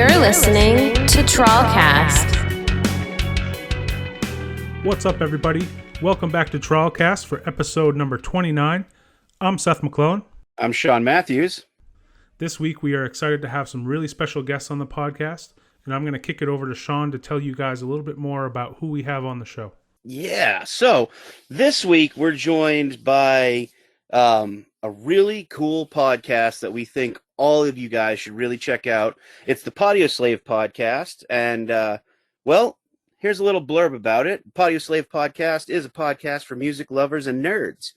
You're listening to TrawlCast. What's up, everybody? Welcome back to TrawlCast for episode number 29. I'm Seth McClone. I'm Sean Matthews. This week, we are excited to have some really special guests on the podcast, and I'm going to kick it over to Sean to tell you guys a little bit more about who we have on the show. Yeah, so this week we're joined by a really cool podcast that we think all of you guys should really check out. It's the Podioslave podcast, and well, here's a little blurb about it. Podioslave podcast is a podcast for music lovers and nerds.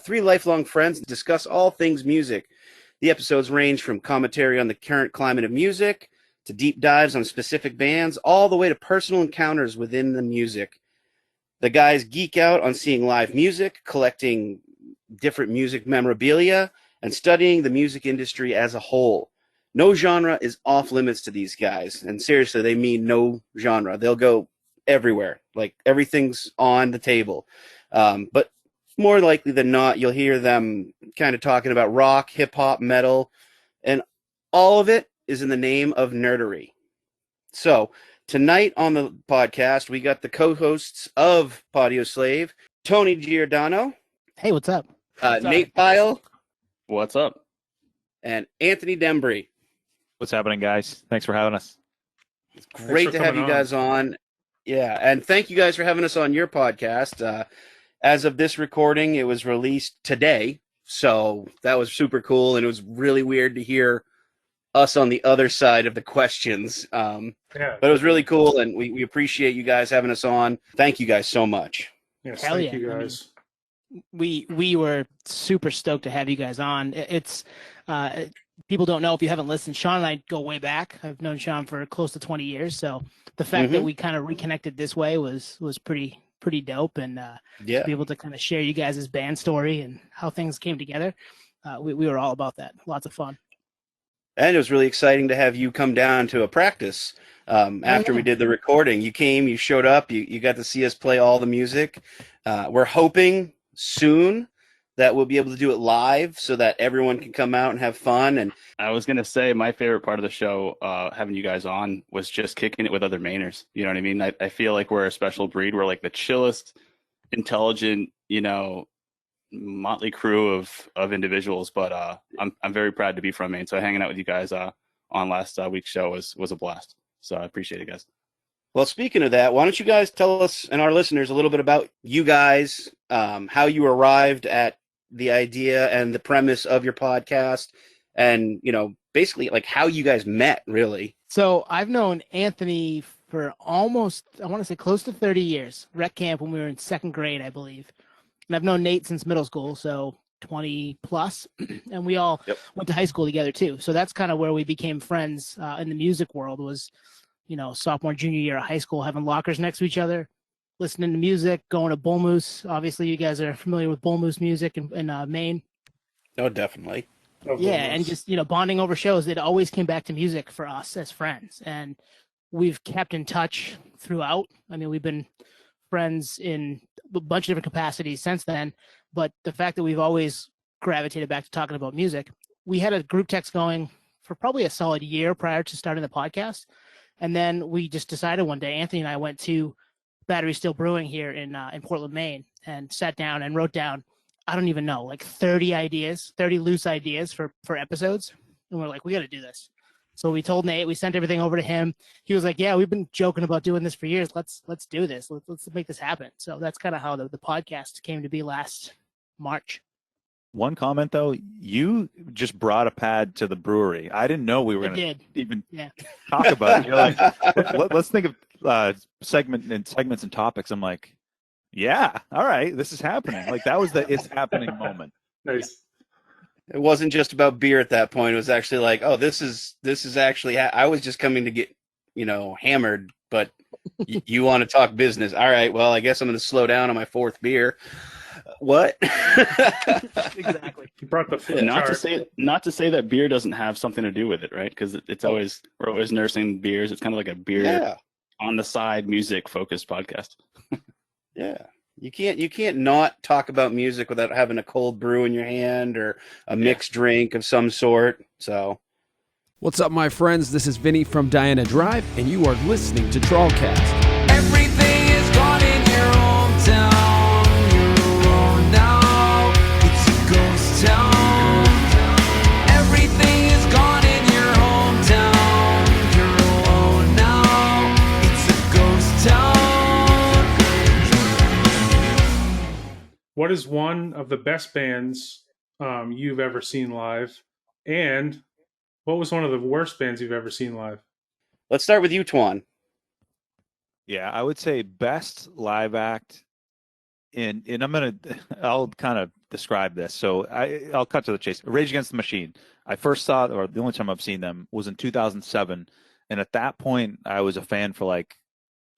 Three lifelong friends discuss all things music. The episodes range from commentary on the current climate of music to deep dives on specific bands, all the way to personal encounters within the music. The guys geek out on seeing live music, collecting different music memorabilia, and studying the music industry as a whole. No genre is off limits to these guys. And seriously, they mean no genre. They'll go everywhere. Like, everything's on the table. But more likely than not, you'll hear them kind of talking about rock, hip-hop, metal, and all of it is in the name of nerdery. So, tonight on the podcast, we got the co-hosts of Podioslave, Tony Giordano. Hey, what's up? Nate Pyle. What's up? And Anthony Dembry. What's happening, guys? Thanks for having us. It's great to have you guys on. Yeah, and thank you guys for having us on your podcast. As of this recording, it was released today, so that was super cool, and it was really weird to hear us on the other side of the questions. But it was really cool, and we appreciate you guys having us on. Thank you guys so much. Yes, Hell thank yeah. you guys. We were super stoked to have you guys on. It's people don't know if you haven't listened. Sean and I go way back. I've known Sean for close to 20 years, so the fact that we kind of reconnected this way was pretty dope, and to be able to kind of share you guys' band story and how things came together. We were all about that. Lots of fun. And it was really exciting to have you come down to a practice after we did the recording. You came, you showed up, you got to see us play all the music. We're hoping soon that we'll be able to do it live so that everyone can come out and have fun. And I was going to say my favorite part of the show, having you guys on, was just kicking it with other Mainers. You know what I mean? I feel like we're a special breed. We're like the chillest, intelligent, motley crew of individuals. But I'm very proud to be from Maine. So hanging out with you guys on last week's show was a blast. So I appreciate it, guys. Well, speaking of that, why don't you guys tell us and our listeners a little bit about you guys, how you arrived at the idea and the premise of your podcast, and, basically like how you guys met, really. So I've known Anthony for almost, I want to say close to 30 years. Rec camp when we were in second grade, I believe. And I've known Nate since middle school, so 20 plus. And we all went to high school together too. So that's kind of where we became friends in the music world was, sophomore, junior year of high school, having lockers next to each other, listening to music, going to Bull Moose. Obviously, you guys are familiar with Bull Moose music in Maine. Oh, definitely. And just, bonding over shows. It always came back to music for us as friends. And we've kept in touch throughout. I mean, we've been friends in a bunch of different capacities since then. But the fact that we've always gravitated back to talking about music, we had a group text going for probably a solid year prior to starting the podcast. And then we just decided one day, Anthony and I went to Battery Still Brewing here in Portland, Maine, and sat down and wrote down, I don't even know, like 30 loose ideas for episodes. And we're like, we got to do this. So we told Nate, we sent everything over to him. He was like, yeah, we've been joking about doing this for years. Let's do this. Let's make this happen. So that's kind of how the podcast came to be last March. One comment though, you just brought a pad to the brewery. I didn't know we were going to even talk about it. You're like, let's think of segments and topics. I'm like, yeah, all right, this is happening. Like that was the it's happening moment. Nice. It wasn't just about beer at that point. It was actually like, oh, this is actually. I was just coming to get, hammered, but you want to talk business. All right, well, I guess I'm going to slow down on my fourth beer. What? Exactly. You brought the flip Not chart. to say that beer doesn't have something to do with it, right? Because we're always nursing beers. It's kind of like a beer on the side music focused podcast. Yeah. You can't not talk about music without having a cold brew in your hand or a mixed drink of some sort. So What's up, my friends? This is Vinny from Diana Drive, and you are listening to TrawlCast. Everything is gone in your hometown. You're alone now. It's a ghost town. Everything is gone in your hometown. You're alone now. It's a ghost town. What is one of the best bands you've ever seen live? And what was one of the worst bands you've ever seen live? Let's start with you, Twan. Yeah, I would say best live act, and I'll kind of describe this. So I'll cut to the chase. Rage Against the Machine. I first saw, or the only time I've seen them was in 2007, and at that point I was a fan for like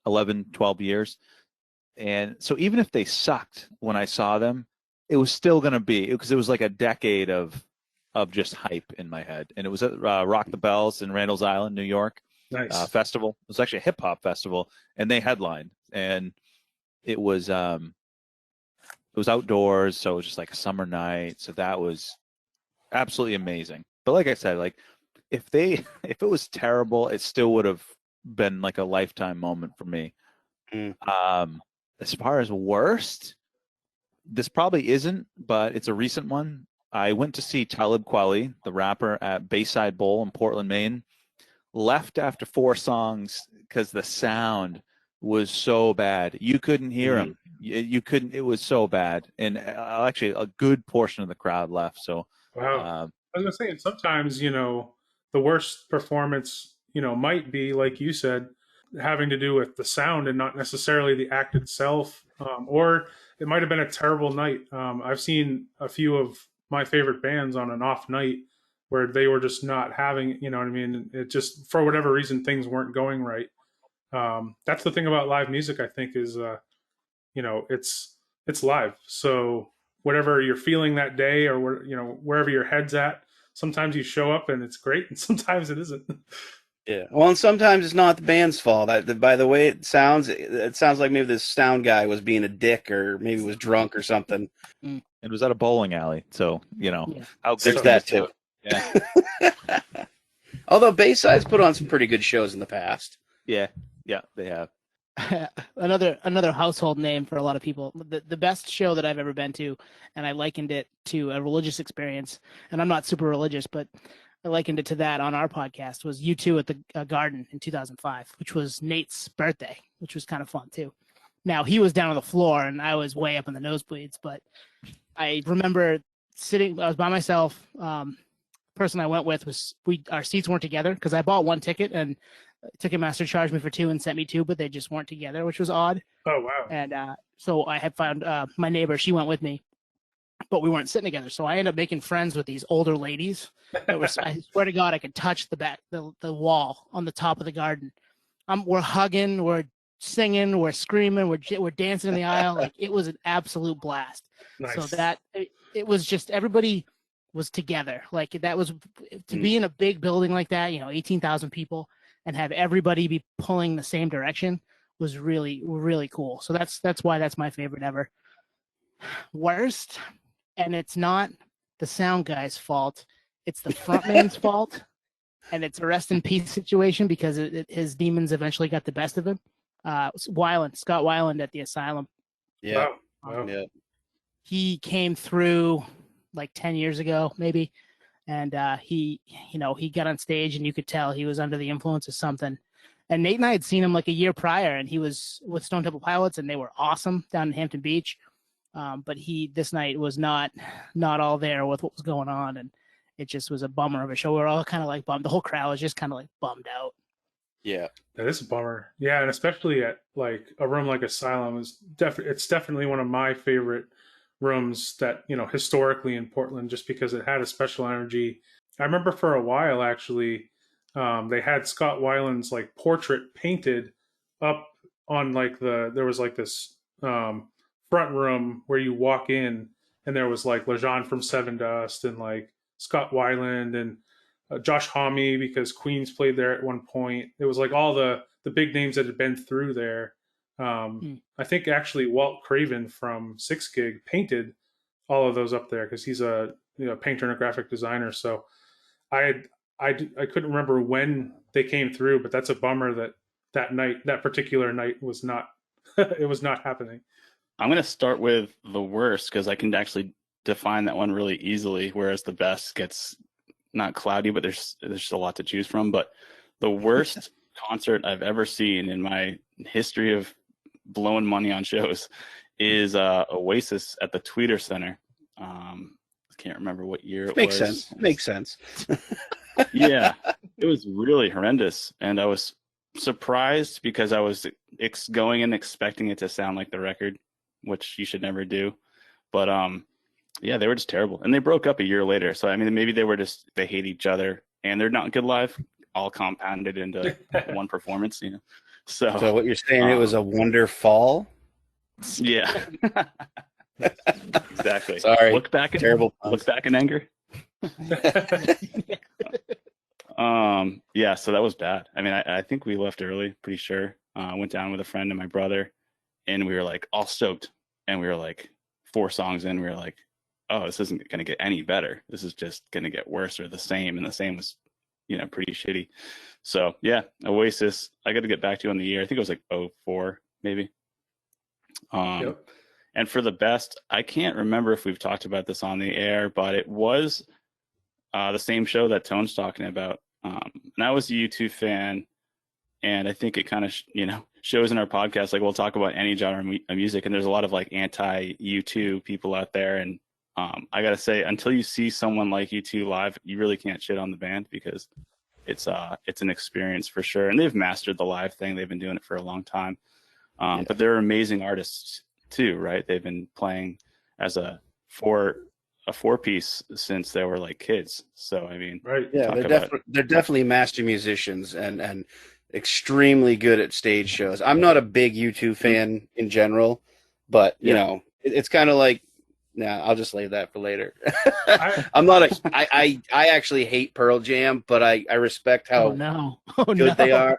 11, 12 years. And so even if they sucked when I saw them, it was still going to be, because it was like a decade of just hype in my head. And it was at Rock the Bells in Randall's Island, New York. Nice. Festival. It was actually a hip hop festival, and they headlined. And it was outdoors, so it was just like a summer night. So that was absolutely amazing. But like I said, like if it was terrible, it still would have been like a lifetime moment for me. As far as worst, this probably isn't, but it's a recent one. I went to see Talib Kweli, the rapper, at Bayside Bowl in Portland, Maine. Left after 4 songs because the sound was so bad. You couldn't hear him. You couldn't. It was so bad. And actually, a good portion of the crowd left. So, wow. I was going to say, sometimes, the worst performance, might be, like you said, having to do with the sound and not necessarily the act itself. Or it might have been a terrible night. I've seen a few of my favorite bands on an off night where they were just not having, you know what I mean? It just, for whatever reason, things weren't going right. That's the thing about live music, I think, is, it's live. So whatever you're feeling that day, or wherever your head's at, sometimes you show up and it's great, and sometimes it isn't. Yeah. Well, and sometimes it's not the band's fault. By the way it sounds like maybe this sound guy was being a dick, or maybe was drunk or something. It was at a bowling alley, so how good There's that too. Yeah. Although Bayside's put on some pretty good shows in the past. Yeah, they have. another household name for a lot of people. The best show that I've ever been to, and I likened it to a religious experience, and I'm not super religious, but I likened it to that on our podcast, was U2 at the Garden in 2005, which was Nate's birthday, which was kind of fun too. Now, he was down on the floor and I was way up in the nosebleeds, but I remember I was by myself. Person I went with our seats weren't together because I bought 1 ticket, and Ticketmaster charged me for 2 and sent me 2, but they just weren't together, which was odd. Oh, wow. And so I had found my neighbor, she went with me, but we weren't sitting together. So I ended up making friends with these older ladies. I swear to God, I could touch the wall on the top of the Garden. We're hugging, we're singing, we're screaming, we're dancing in the aisle. Like, it was an absolute blast. Nice. So that it was just, everybody was together. Like, that was, to be in a big building like that, 18,000 people, and have everybody be pulling the same direction was really, really cool. So that's why that's my favorite ever. Worst, and it's not the sound guy's fault. It's the frontman's fault, and it's a rest in peace situation because his demons eventually got the best of him. Scott Weiland at the Asylum. Yeah. Wow. Yeah. He came through like 10 years ago, maybe. And he got on stage and you could tell he was under the influence of something. And Nate and I had seen him like a year prior, and he was with Stone Temple Pilots, and they were awesome down in Hampton Beach. But this night was not all there with what was going on. And it just was a bummer of a show. We were all kind of like bummed. The whole crowd was just kind of like bummed out. Yeah. That is a bummer. Yeah, and especially at like a room like Asylum it's definitely one of my favorite rooms that, historically in Portland, just because it had a special energy. I remember for a while, actually, they had Scott Weiland's like portrait painted up on like there was like this front room where you walk in, and there was like Lejeune from Seven Dust and like Scott Weiland and Josh Homme, because Queens played there at one point. It was like all the big names that had been through there. I think actually Walt Craven from 6 Gig painted all of those up there because he's a painter and a graphic designer. So I I couldn't remember when they came through, but that's a bummer that particular night was not it was not happening. I'm going to start with the worst because I can actually define that one really easily, whereas the best gets not cloudy, but there's just a lot to choose from. But the worst concert I've ever seen in my history of blowing money on shows is Oasis at the Tweeter Center. I can't remember what year it Makes was. sense. Makes sense. Yeah, it was really horrendous, and I was surprised because I was going and expecting it to sound like the record, which you should never do. But yeah, they were just terrible, and they broke up a year later. So I mean, maybe they hate each other, and they're not good live, all compounded into one performance, you know. So what you're saying, it was a wonder fall? Yeah. Exactly. Sorry. Look back in anger. Yeah, so that was bad. I mean, I think we left early, pretty sure. Went down with a friend and my brother, and we were like all stoked. And we were like 4 songs in, we were like, oh, this isn't going to get any better. This is just going to get worse or the same. And the same was, you know, pretty shitty. So yeah, Oasis, I got to get back to you on the year. I think it was like 04, maybe. Yep. And for the best, I can't remember if we've talked about this on the air, but it was the same show that Tone's talking about. And I was a U2 fan, and I think it kind of, shows in our podcast, like we'll talk about any genre of music, and there's a lot of like anti-U2 people out there. And I got to say, until you see someone like U2 live, you really can't shit on the band because it's an experience for sure. And they've mastered the live thing. They've been doing it for a long time. But they're amazing artists too, right? They've been playing as a four-piece since they were like kids. So I mean, right? Yeah, they're definitely master musicians and extremely good at stage shows. I'm not a big U2 fan in general, but you know, it's kind of like, I'll just leave that for later. I actually hate Pearl Jam, but I respect how good they are.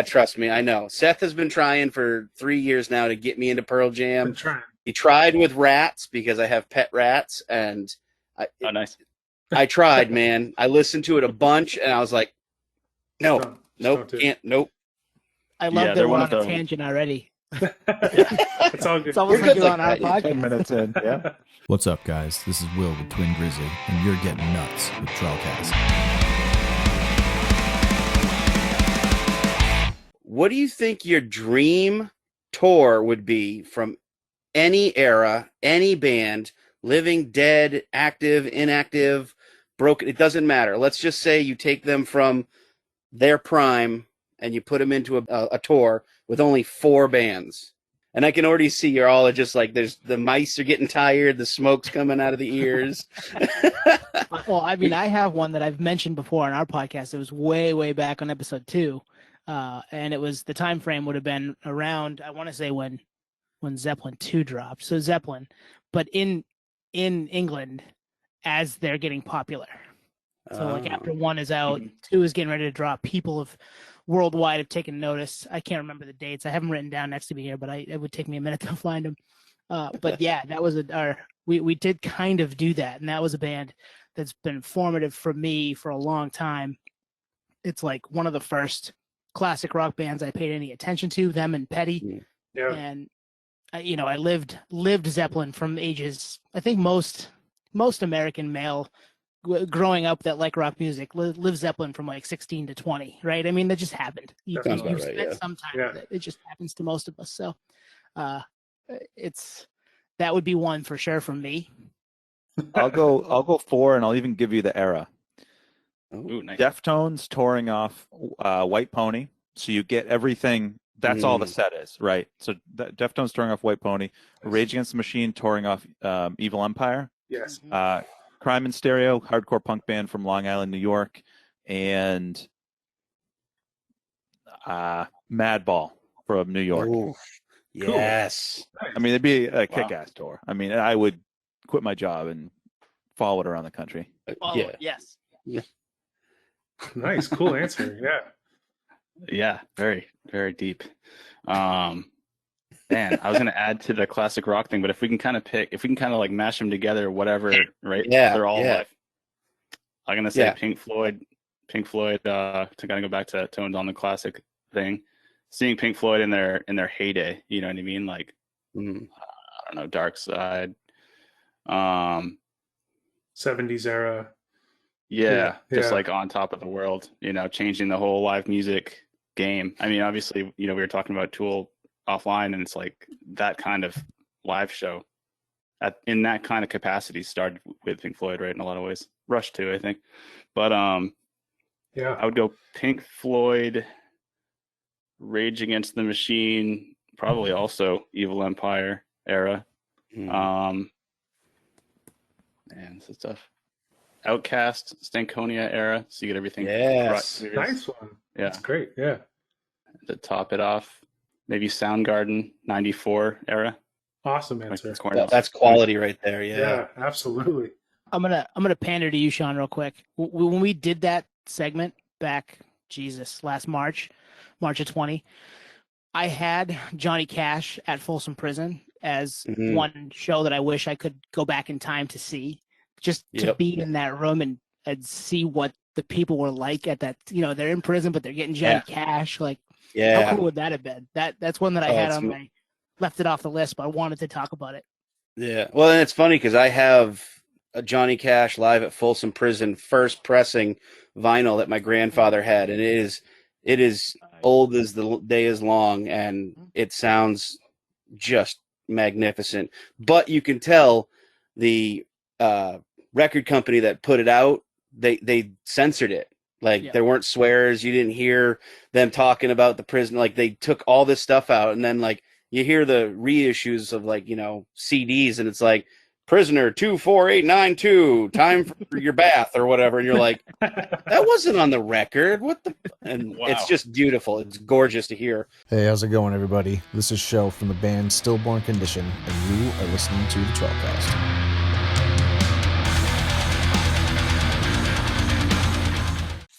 Trust me, I know. Seth has been trying for 3 years now to get me into Pearl Jam. He tried with Rats because I have pet rats, and nice. I tried, man. I listened to it a bunch, and I was like, nope. I love that we're on a tangent already. It's all good. It's almost like you're on our podcast. 10 minutes in, yeah. What's up, guys? This is Will with Twin Grizzly, and you're getting nuts with TrawlCast. What do you think your dream tour would be from any era, any band, living, dead, active, inactive, broken? It doesn't matter. Let's just say you take them from their prime and you put them into a tour with only 4 bands. And I can already see you're all just like, the mice are getting tired, the smoke's coming out of the ears. Well, I mean, I have one that I've mentioned before on our podcast. It was way, way back on episode 2. And it was, the time frame would have been around, I want to say when Zeppelin 2 dropped. So Zeppelin, but in England as they're getting popular. So like after 1 is out, 2 is getting ready to drop. People worldwide have taken notice. I can't remember the dates. I have them written down next to me here, but it would take me a minute to find them. But yeah, that was we did kind of do that, and that was a band that's been formative for me for a long time. It's like one of the first classic rock bands I paid any attention to. Them and Petty, and I lived Zeppelin from ages. I think most American male growing up that like rock music live Zeppelin from like 16 to 20, right? I mean, that just happened. You spent some time with it. It just happens to most of us. So that would be one for sure from me. I'll go 4, and I'll even give you the era. Ooh, nice. Deftones touring off White Pony, so you get everything. That's all the set is, right? So Deftones touring off White Pony, Rage Against the Machine touring off Evil Empire. Yes. Crime in Stereo, hardcore punk band from Long Island, New York, and Madball from New York. Ooh, yes. Cool. I mean, it'd be a kick-ass tour. I mean, I would quit my job and follow it around the country. Yes. Yeah. Nice, cool answer. Yeah, very, very deep. Man, I was going to add to the classic rock thing, but if we can kind of like mash them together, whatever, right? Yeah, They're all live. I'm going to say Pink Floyd Pink Floyd, to kind of go back to Tones on the classic thing, seeing Pink Floyd in their heyday, you know what I mean? Like, I don't know, Dark Side, 70s era. Just like on top of the world, you know, changing the whole live music game. I mean, obviously, you know, we were talking about Tool offline, and it's like that kind of live show in that kind of capacity started with Pink Floyd, right? In a lot of ways, Rush too, I think. But I would go Pink Floyd, Rage Against the Machine, probably also Evil Empire era. Man, this is tough. Outcast, Stankonia era, so you get everything. Yes, nice one. Yeah, that's great. Yeah. To top it off, maybe Soundgarden '94 era. Awesome answer. That's quality right there. Yeah, absolutely. I'm gonna pander to you, Sean, real quick. When we did that segment back, last March of 20, I had Johnny Cash at Folsom Prison as one show that I wish I could go back in time to see, just to be in that room and see what the people were like at that. You know, they're in prison, but they're getting Johnny Cash. Like, how cool would that have been? That's one that I had on my left it off the list, but I wanted to talk about it. Yeah, well, and it's funny because I have a Johnny Cash live at Folsom Prison first pressing vinyl that my grandfather had, and it is old as the day is long, and it sounds just magnificent. But you can tell the record company that put it out, they censored it. Like there weren't swears. You didn't hear them talking about the prison. Like they took all this stuff out, and then like you hear the reissues of like, you know, CDs, and it's like prisoner 24892, time for your bath or whatever, and you're like, that wasn't on the record. What the? And it's just beautiful. It's gorgeous to hear. Hey, how's it going, everybody? This is Shell from the band Stillborn Condition, and you are listening to the TrawlCast.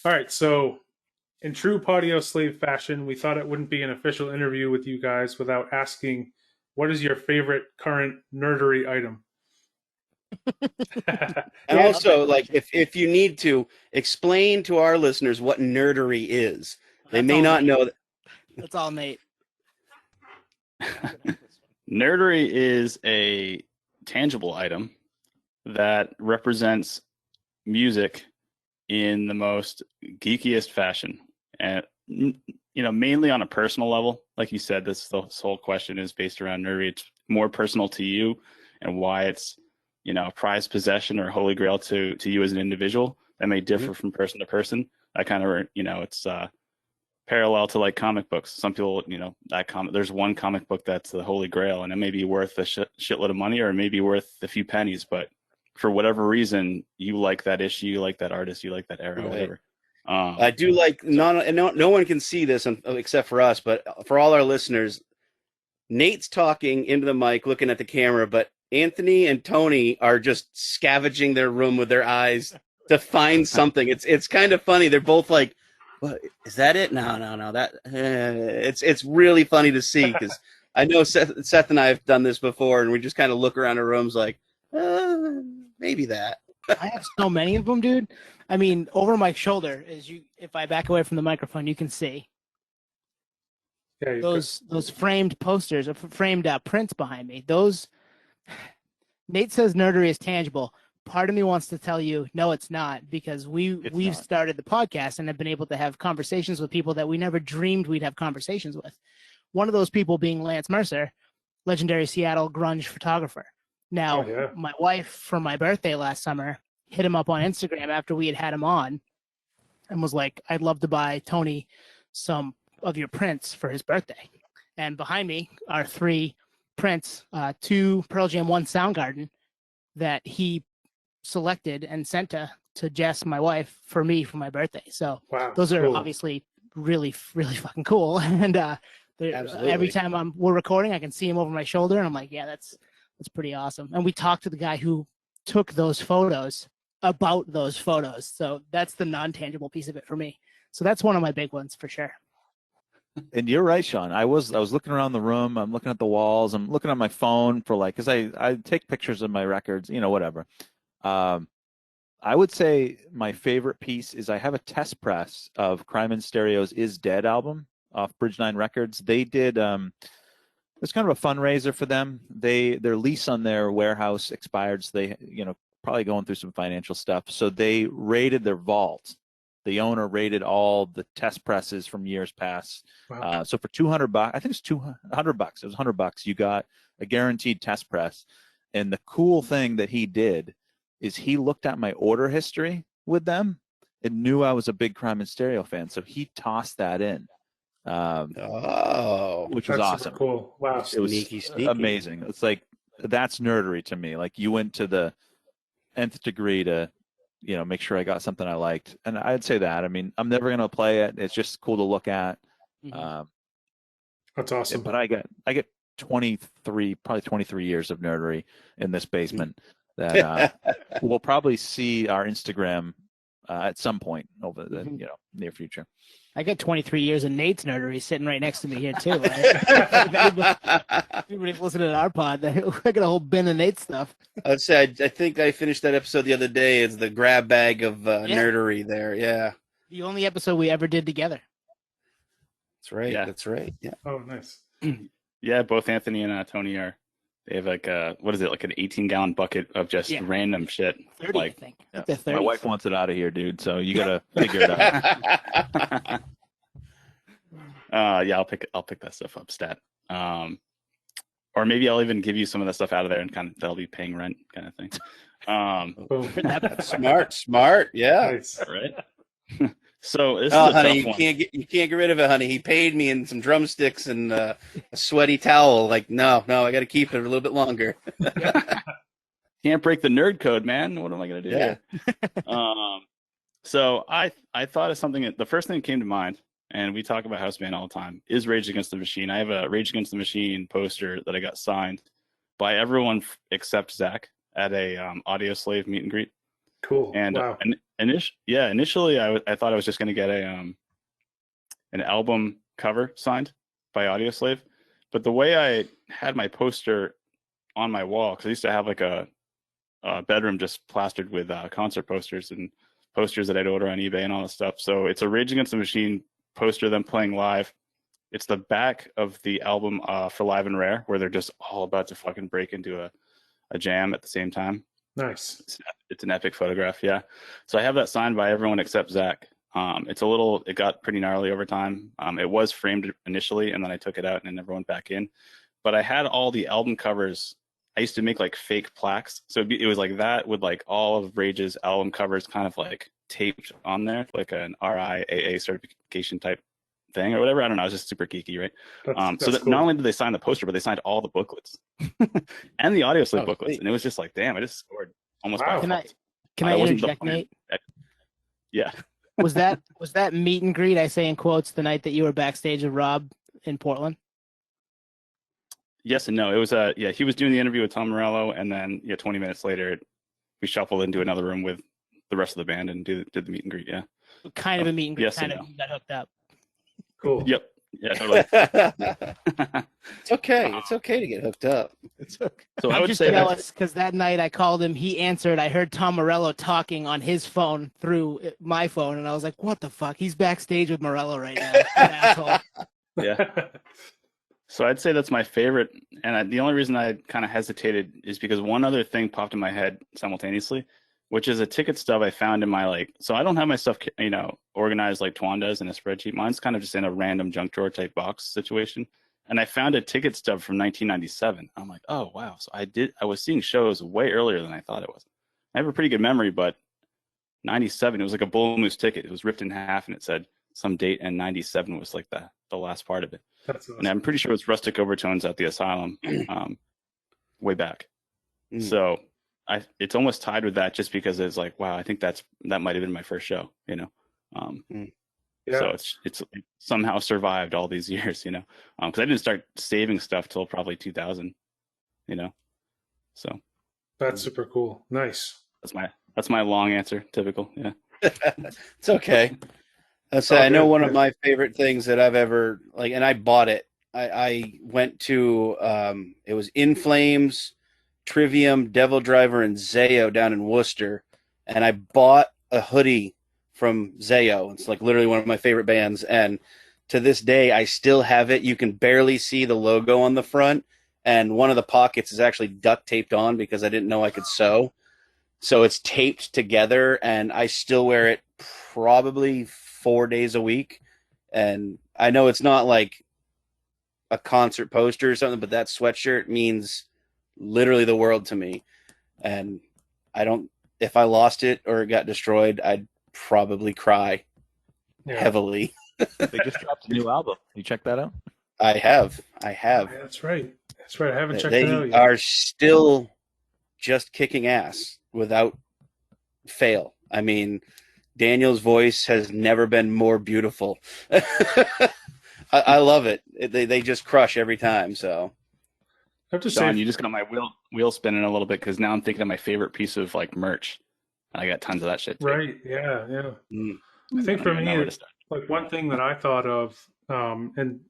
All right, so in true Podioslave fashion, we thought it wouldn't be an official interview with you guys without asking, what is your favorite current nerdery item? And also, like, if you need to explain to our listeners what nerdery is, they may not know that. That's all, Nate. Nerdery is a tangible item that represents music in the most geekiest fashion, and you know, mainly on a personal level. Like you said, this whole question is based around nerdery. It's more personal to you, and why it's, you know, prized possession or holy grail to you as an individual. That may differ from person to person. I kind of, you know, it's parallel to like comic books. Some people, you know, there's one comic book that's the holy grail, and it may be worth a shitload of money, or it may be worth a few pennies, but for whatever reason, you like that issue, you like that artist, you like that era, whatever. I do like, no one can see this except for us, but for all our listeners, Nate's talking into the mic, looking at the camera, but Anthony and Tony are just scavenging their room with their eyes to find something. It's kind of funny. They're both like, "What is that? It? No. That it's really funny to see, because I know Seth and I have done this before, and we just kind of look around our rooms like, maybe that." I have so many of them, dude. I mean, over my shoulder, if I back away from the microphone, you can see those framed posters, framed prints behind me. Those. Nate says nerdery is tangible. Part of me wants to tell you, no, it's not, because we've started the podcast and have been able to have conversations with people that we never dreamed we'd have conversations with. One of those people being Lance Mercer, legendary Seattle grunge photographer. Now, my wife, for my birthday last summer, hit him up on Instagram after we had him on and was like, I'd love to buy Tony some of your prints for his birthday. And behind me are 3 prints, 2 Pearl Jam, 1 Soundgarden, that he selected and sent to Jess, my wife, for me for my birthday. So those are obviously really, really fucking cool. And every time we're recording, I can see him over my shoulder, and I'm like, yeah, that's pretty awesome. And we talked to the guy who took those photos about those photos. So that's the non-tangible piece of it for me. So that's one of my big ones for sure. And you're right, Sean. I was looking around the room. I'm looking at the walls. I'm looking on my phone for, like, because I take pictures of my records, you know, whatever. I would say my favorite piece is I have a test press of Crime and Stereo's Is Dead album off Bridge 9 Records. They did it's kind of a fundraiser for them. Their lease on their warehouse expired, so they probably going through some financial stuff. So they raided their vault. The owner raided all the test presses from years past. Wow. So for $200, I think it's $200. It was $100. You got a guaranteed test press. And the cool thing that he did is he looked at my order history with them and knew I was a big Crime and Stereo fan. So he tossed that in. Which was awesome. Super cool. Wow. It was Sneaky. amazing. It's like, that's nerdery to me. Like, you went to the nth degree to, make sure I got something I liked. And I'd say that. I mean, I'm never going to play it. It's just cool to look at. That's awesome. But I get 23 years of nerdery in this basement that we'll probably see our Instagram at some point over the near future. I got 23 years of Nate's nerdery sitting right next to me here too. If anybody's listening to our pod, I got a whole bin of Nate's stuff. I'd say I think I finished that episode the other day. It's the grab bag of nerdery there. Yeah. The only episode we ever did together. That's right. Yeah. That's right. Yeah. Oh, nice. Yeah, both Anthony and Tony they have like what is it, like an 18-gallon bucket of just random shit. 30, like, I think. Yeah. They're 30. My wife wants it out of here, dude. So you gotta figure it out. Yeah, I'll pick that stuff up, stat. Or maybe I'll even give you some of that stuff out of there, and kind of that'll be paying rent, kind of thing. Boom. Smart. Yeah. Nice. Right. So this is Oh, a honey, tough you one. can't get rid of it, honey. He paid me in some drumsticks and a sweaty towel. Like, no, I got to keep it a little bit longer. Can't break the nerd code, man. What am I gonna do? Yeah. Here? So I thought of something. The first thing that came to mind, and we talk about House Band all the time, is Rage Against the Machine. I have a Rage Against the Machine poster that I got signed by everyone except Zach at a Audioslave meet and greet. Cool. And wow. Initially I thought I was just going to get an album cover signed by Audioslave, but the way I had my poster on my wall, because I used to have like a bedroom just plastered with concert posters and posters that I'd order on eBay and all this stuff. So it's a Rage Against the Machine poster of them playing live. It's the back of the album for Live and Rare, where they're just all about to fucking break into a jam at the same time. Nice. It's an epic photograph, yeah. So I have that signed by everyone except Zach. It got pretty gnarly over time. It was framed initially, and then I took it out and it never went back in. But I had all the album covers. I used to make like fake plaques. So it was like that with like all of Rage's album covers kind of like taped on there, like an RIAA certification type thing or whatever. I don't know. It's just super geeky, right? That's cool. Not only did they sign the poster, but they signed all the booklets and the Audioslave booklets. Sweet. And it was just like, damn, I just scored almost Wow. by default. Can I wasn't the interject, plan. Nate? Yeah. Was that meet and greet, I say in quotes, the night that you were backstage with Rob in Portland? Yes and no. It was he was doing the interview with Tom Morello, and then 20 minutes later we shuffled into another room with the rest of the band and did the meet and greet. Yeah. Kind of a meet and greet, yes kind and of no. you got hooked up. Cool. Yep. Yeah, totally. It's okay. It's okay to get hooked up. It's okay. So I I'm would just say jealous because that night I called him, he answered, I heard Tom Morello talking on his phone through my phone, and I was like, what the fuck? He's backstage with Morello right now. That asshole. yeah. So I'd say that's my favorite, and the only reason I kind of hesitated is because one other thing popped in my head simultaneously, which is a ticket stub I found in my so I don't have my stuff organized like Twan does in a spreadsheet. Mine's kind of just in a random junk drawer type box situation, and I found a ticket stub from 1997. I'm like, oh wow! So I was seeing shows way earlier than I thought it was. I have a pretty good memory, but 97, it was like a bull moose ticket. It was ripped in half, and it said some date, and 97 was like the last part of it. That's awesome. And I'm pretty sure it's Rustic Overtones at the Asylum way back. Mm. So it's almost tied with that, just because it's like, wow, I think that might have been my first show, Yeah. So it's somehow survived all these years, because I didn't start saving stuff till probably 2000, so That's super cool. Nice. that's my long answer. Typical. Yeah. It's okay. I know one of my favorite things that I've ever and I bought it. I went to it was In Flames, Trivium, Devil Driver, and Zayo down in Worcester, and I bought a hoodie from Zayo. It's like literally one of my favorite bands, and to this day I still have it. You can barely see the logo on the front, and one of the pockets is actually duct taped on because I didn't know I could sew. So it's taped together, and I still wear it probably 4 days a week. And I know it's not like a concert poster or something, but that sweatshirt means literally the world to me. And if I lost it or it got destroyed, I'd probably cry heavily. They just dropped a new album. You check that out? I have. Yeah, that's right. I haven't checked it out yet. They are still just kicking ass without fail. I mean, Daniel's voice has never been more beautiful. I love it. They just crush every time. So, I have to Don, say, you just got my wheel spinning a little bit because now I'm thinking of my favorite piece of like merch. I got tons of that shit too. right? Yeah. I think for me, it's like one thing that I thought of, and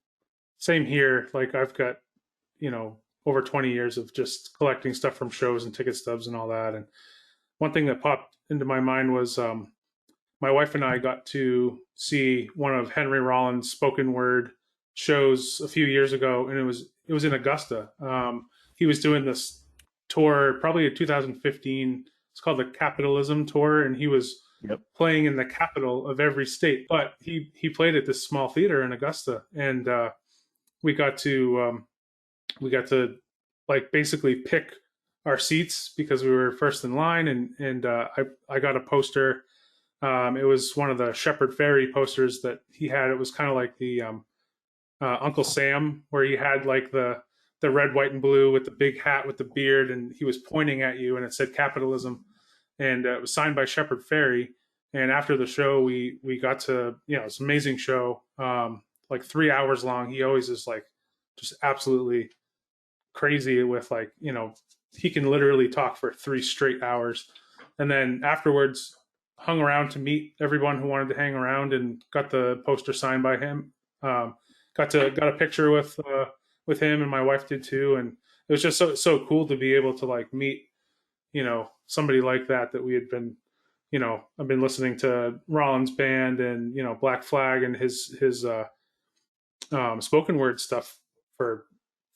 same here. Like I've got, over 20 years of just collecting stuff from shows and ticket stubs and all that. And one thing that popped into my mind was my wife and I got to see one of Henry Rollins' spoken word shows a few years ago, and it was in Augusta. He was doing this tour probably in 2015. It's called the Capitalism Tour, and he was playing in the capital of every state. But he played at this small theater in Augusta, and we got to like basically pick our seats because we were first in line, and I got a poster. It was one of the Shepard Fairey posters that he had. It was kind of like the Uncle Sam, where he had like the red, white, and blue with the big hat with the beard, and he was pointing at you, and it said capitalism, and it was signed by Shepard Fairey. And after the show, we got to, it's an amazing show, like 3 hours long. He always is like just absolutely crazy with like, he can literally talk for 3 straight hours. And then afterwards hung around to meet everyone who wanted to hang around and got the poster signed by him. Got a picture with him, and my wife did too. And it was just so cool to be able to like meet, somebody like that we had been, I've been listening to Rollins' band and, Black Flag and his spoken word stuff for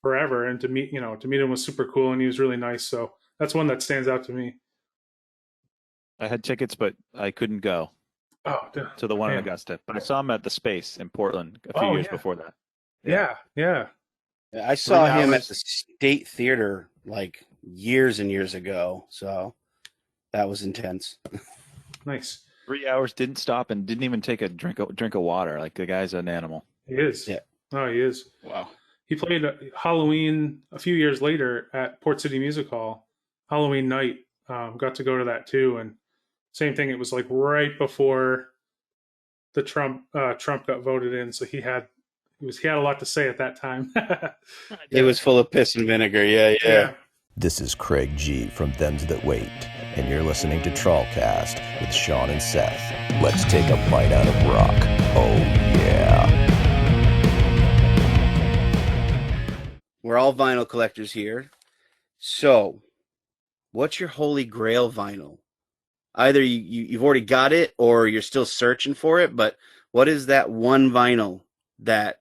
forever. And to meet him was super cool, and he was really nice. So that's one that stands out to me. I had tickets, but I couldn't go to the one in Augusta. But I saw him at the Space in Portland a few years before that. Yeah. I saw him at the State Theater like years and years ago. So that was intense. Nice. 3 hours, didn't stop, and didn't even take a drink of water. Like, the guy's an animal. He is. Yeah. Oh, he is. Wow. He played Halloween a few years later at Port City Music Hall, Halloween night. Got to go to that too, and same thing. It was like right before the Trump got voted in, so he had a lot to say at that time. It was full of piss and vinegar. Yeah. This is Craig G from Thems That Wait, and you're listening to TrawlCast with Sean and Seth. Let's take a bite out of rock. Oh, yeah. We're all vinyl collectors here. So, what's your holy grail vinyl? Either you've already got it or you're still searching for it, but what is that one vinyl that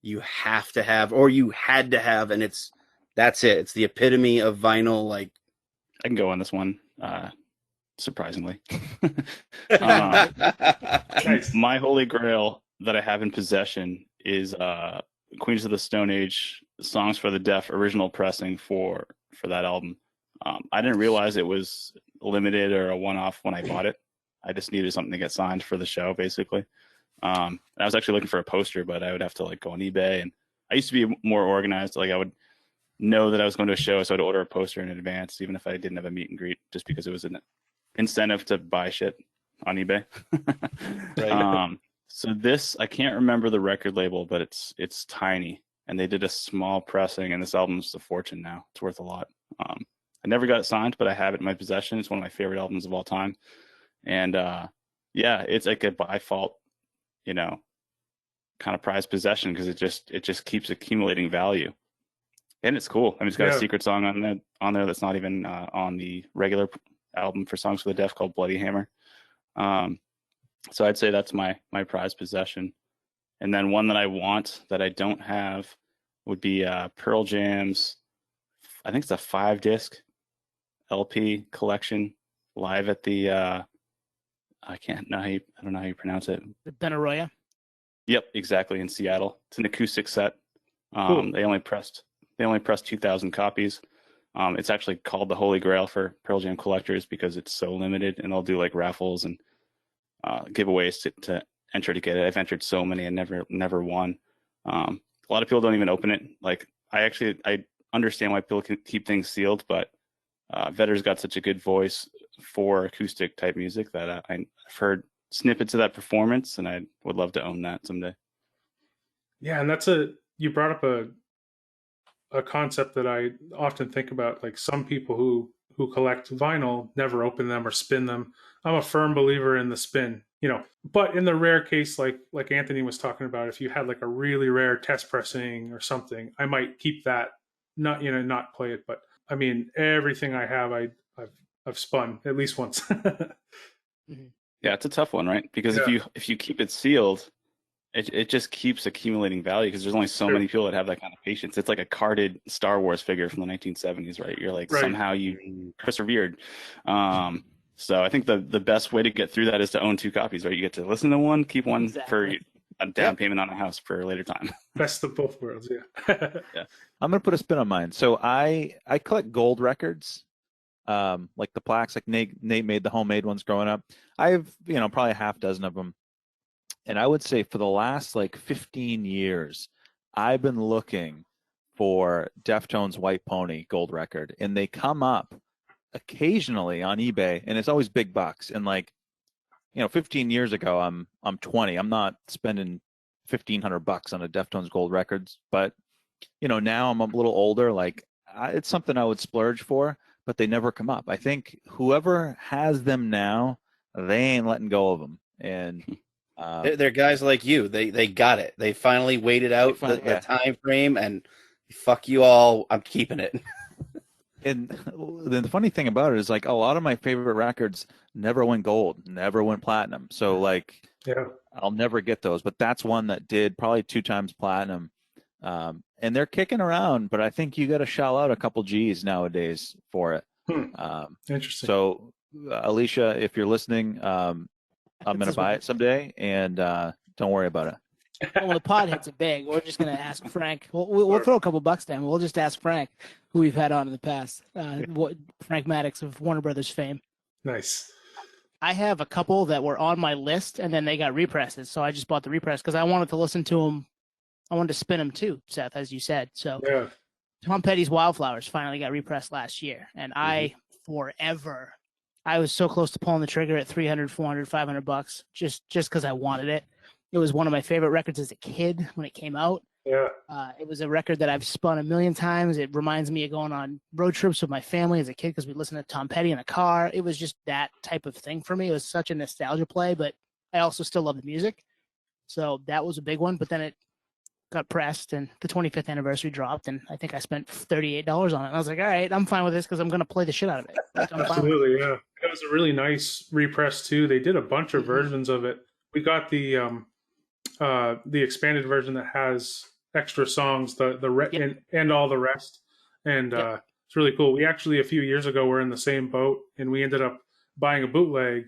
you have to have or you had to have, and that's it? It's the epitome of vinyl. Like, I can go on this one, surprisingly. My holy grail that I have in possession is Queens of the Stone Age Songs for the Deaf original pressing for that album. I didn't realize it was limited or a one-off when I bought it. I just needed something to get signed for the show, basically. I was actually looking for a poster, but I would have to like go on eBay. And I used to be more organized. Like, I would know that I was going to a show, so I'd order a poster in advance, even if I didn't have a meet and greet, just because it was an incentive to buy shit on eBay. Right. So this, I can't remember the record label, but it's tiny, and they did a small pressing, and this album's a fortune now. It's worth a lot. I never got it signed, but I have it in my possession. It's one of my favorite albums of all time. And it's like a by fault, kind of prized possession, because it just keeps accumulating value. And it's cool. I mean, it's got a secret song on there that's not even on the regular album for Songs for the Deaf called Bloody Hammer. So I'd say that's my prized possession. And then one that I want that I don't have would be Pearl Jam's, I think it's a 5-disc LP collection live at the I don't know how you pronounce it. The Benaroya. Yep, exactly, in Seattle. It's an acoustic set. Cool. They only pressed 2,000 copies. It's actually called the Holy Grail for Pearl Jam collectors because it's so limited, and they'll do like raffles and giveaways to enter to get it. I've entered so many and never won. A lot of people don't even open it. Like I understand why people can keep things sealed, but Vedder's got such a good voice for acoustic type music that I've heard snippets of that performance, and I would love to own that someday. Yeah, and you brought up a concept that I often think about. Like some people who collect vinyl never open them or spin them. I'm a firm believer in the spin, but in the rare case, like Anthony was talking about, if you had like a really rare test pressing or something, I might keep that, not play it. But I mean, everything I have, I've spun at least once. Yeah, it's a tough one, right? Because if you keep it sealed, it just keeps accumulating value because there's only so many people that have that kind of patience. It's like a carded Star Wars figure from the 1970s, right? You're like, somehow you persevered. So I think the best way to get through that is to own 2 copies, right? You get to listen to one, keep one for a down payment on a house for a later time. Best of both worlds, yeah. I'm gonna put a spin on mine. So I collect gold records, like the plaques, like Nate made the homemade ones growing up. I have probably a half dozen of them, and I would say for the last like 15 years, I've been looking for Deftones' White Pony gold record, and they come up occasionally on eBay, and it's always big bucks. And like 15 years ago, I'm 20. I'm not spending $1,500 on a Deftones gold records, but now I'm a little older. Like it's something I would splurge for, but they never come up. I think whoever has them now, they ain't letting go of them. And they're guys like you. They got it. They finally waited out the time frame, and fuck you all. I'm keeping it. And the funny thing about it is, like, a lot of my favorite records never went gold, never went platinum. So like, I'll never get those. But that's one that did probably 2 times platinum. And they're kicking around, but I think you got to shell out a couple G's nowadays for it. Interesting. So, Alicia, if you're listening, I'm going to buy it someday, and don't worry about it. Well, the pod hits it big. We're just going to ask Frank. We'll throw a couple bucks down. We'll just ask Frank, who we've had on in the past. Frank Maddox of Warner Brothers fame. Nice. I have a couple that were on my list, and then they got represses. So I just bought the repress because I wanted to listen to them. I wanted to spin them too, Seth, as you said. So Tom Petty's Wildflowers finally got repressed last year. And I was so close to pulling the trigger at $300, $400, $500 just because I wanted it. It was one of my favorite records as a kid when it came out. Yeah. It was a record that I've spun a million times. It reminds me of going on road trips with my family as a kid because we listened to Tom Petty in a car. It was just that type of thing for me. It was such a nostalgia play, but I also still love the music. So that was a big one. But then it got pressed and the 25th anniversary dropped, and I think I spent $38 on it. And I was like, all right, I'm fine with this because I'm going to play the shit out of it. Like, absolutely, yeah. It was a really nice repress too. They did a bunch of versions of it. We got the expanded version that has extra songs, and all the rest, and it's really cool. We actually a few years ago were in the same boat, and we ended up buying a bootleg,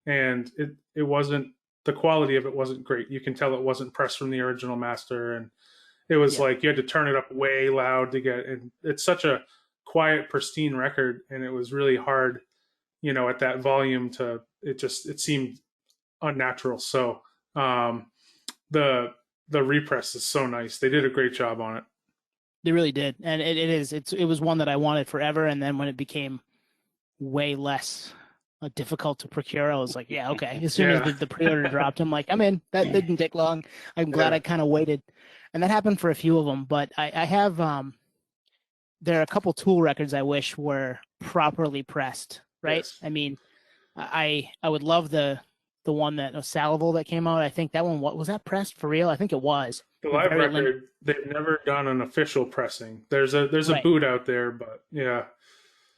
and it wasn't, the quality of it wasn't great. You can tell it wasn't pressed from the original master, and it was like you had to turn it up way loud to get. And it's such a quiet, pristine record, and it was really hard, at that volume it seemed unnatural. So the repress is so nice. They did a great job on it. They really did, and it was one that I wanted forever. And then when it became way less difficult to procure, I was like, yeah, okay. As soon as the pre-order dropped, I'm like, I'm in. That didn't take long. I'm glad I kind of waited, and that happened for a few of them. But I have there are a couple Tool records I wish were properly pressed. Right? Yes. I mean, I would love the one that Salival that came out. I think that one was that pressed for real. I think it was. The live record, they've never done an official pressing. There's a boot out there, but yeah.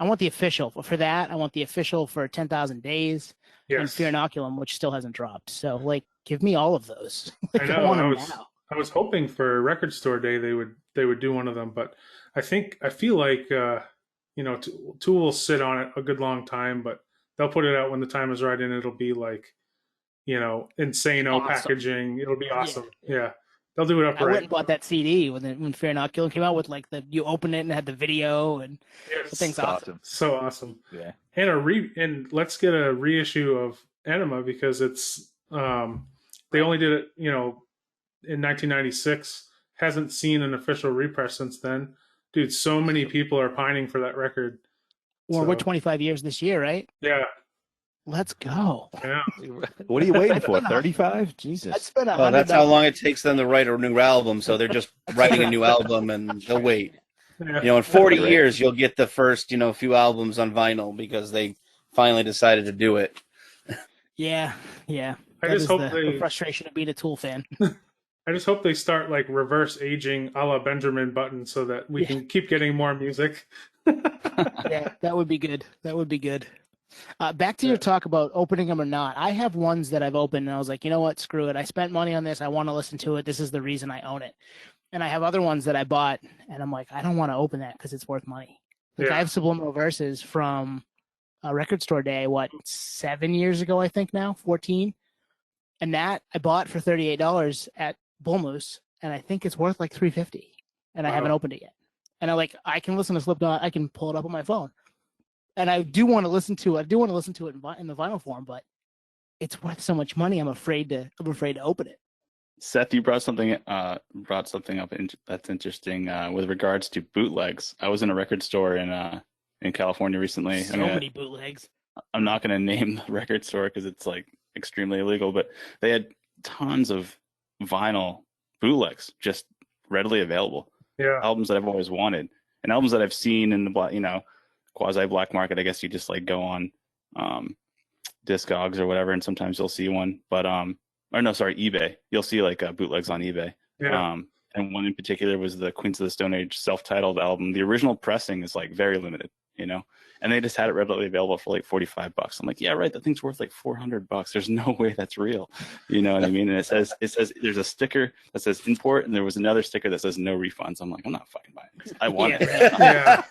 I want the official for that. I want the official for 10,000 Days and Yes. Fear Inoculum, which still hasn't dropped. So like, give me all of those. I Like, know. want I them was now. I was hoping for Record Store Day they would do one of them, but I feel like Tool will sit on it a good long time, but they'll put it out when the time is right, and it'll be like, insano Awesome. packaging. It'll be awesome. Yeah. They'll do it up I went right. and bought that CD when Fear Inoculum came out with like you open it and it had the video and Yes. the thing's awesome. So awesome. Yeah. And let's get a reissue of Enema, because it's they only did it, in 1996. Hasn't seen an official repress since then. Dude, so many people are pining for that record. Well, we're 25 years this year, right? Yeah. Let's go. Yeah. What are you waiting for? 35? Jesus. I spent Oh, that's how long it takes them to write a new album. So they're just writing a new album and they'll wait. Yeah. In 40 years, you'll get the first, few albums on vinyl because they finally decided to do it. Yeah. I That just is hope the frustration of being a Tool fan. I just hope they start like reverse aging a la Benjamin Button so that we can keep getting more music. Yeah, that would be good. Back to your talk about opening them or not. I have ones that I've opened and I was like, you know what? Screw it. I spent money on this. I want to listen to it. This is the reason I own it. And I have other ones that I bought and I'm like, I don't want to open that because it's worth money. Like I have Subliminal Verses from a Record Store Day, 7 years ago, I think now, 14. And that I bought for $38 at Bull Moose, and I think it's worth like $350, and I haven't opened it yet. And I can listen to Slipknot. I can pull it up on my phone, and I do want to listen to it. in the vinyl form, but it's worth so much money. I'm afraid to open it. Seth, you brought something up that's interesting with regards to bootlegs. I was in a record store in California recently. So many bootlegs. I'm not going to name the record store because it's like extremely illegal, but they had tons of vinyl bootlegs just readily available. Yeah. Albums that I've always wanted and albums that I've seen in the quasi black market. I guess you just like go on Discogs or whatever, and sometimes you'll see one. But eBay. You'll see like bootlegs on eBay. Yeah. And one in particular was the Queens of the Stone Age self-titled album. The original pressing is like very limited, and they just had it readily available for like $45. I'm like, yeah, right. That thing's worth like $400. There's no way that's real. You know what I mean? And it says there's a sticker that says import, and there was another sticker that says no refunds. I'm like, I'm not fucking buying this. I want it. Yeah.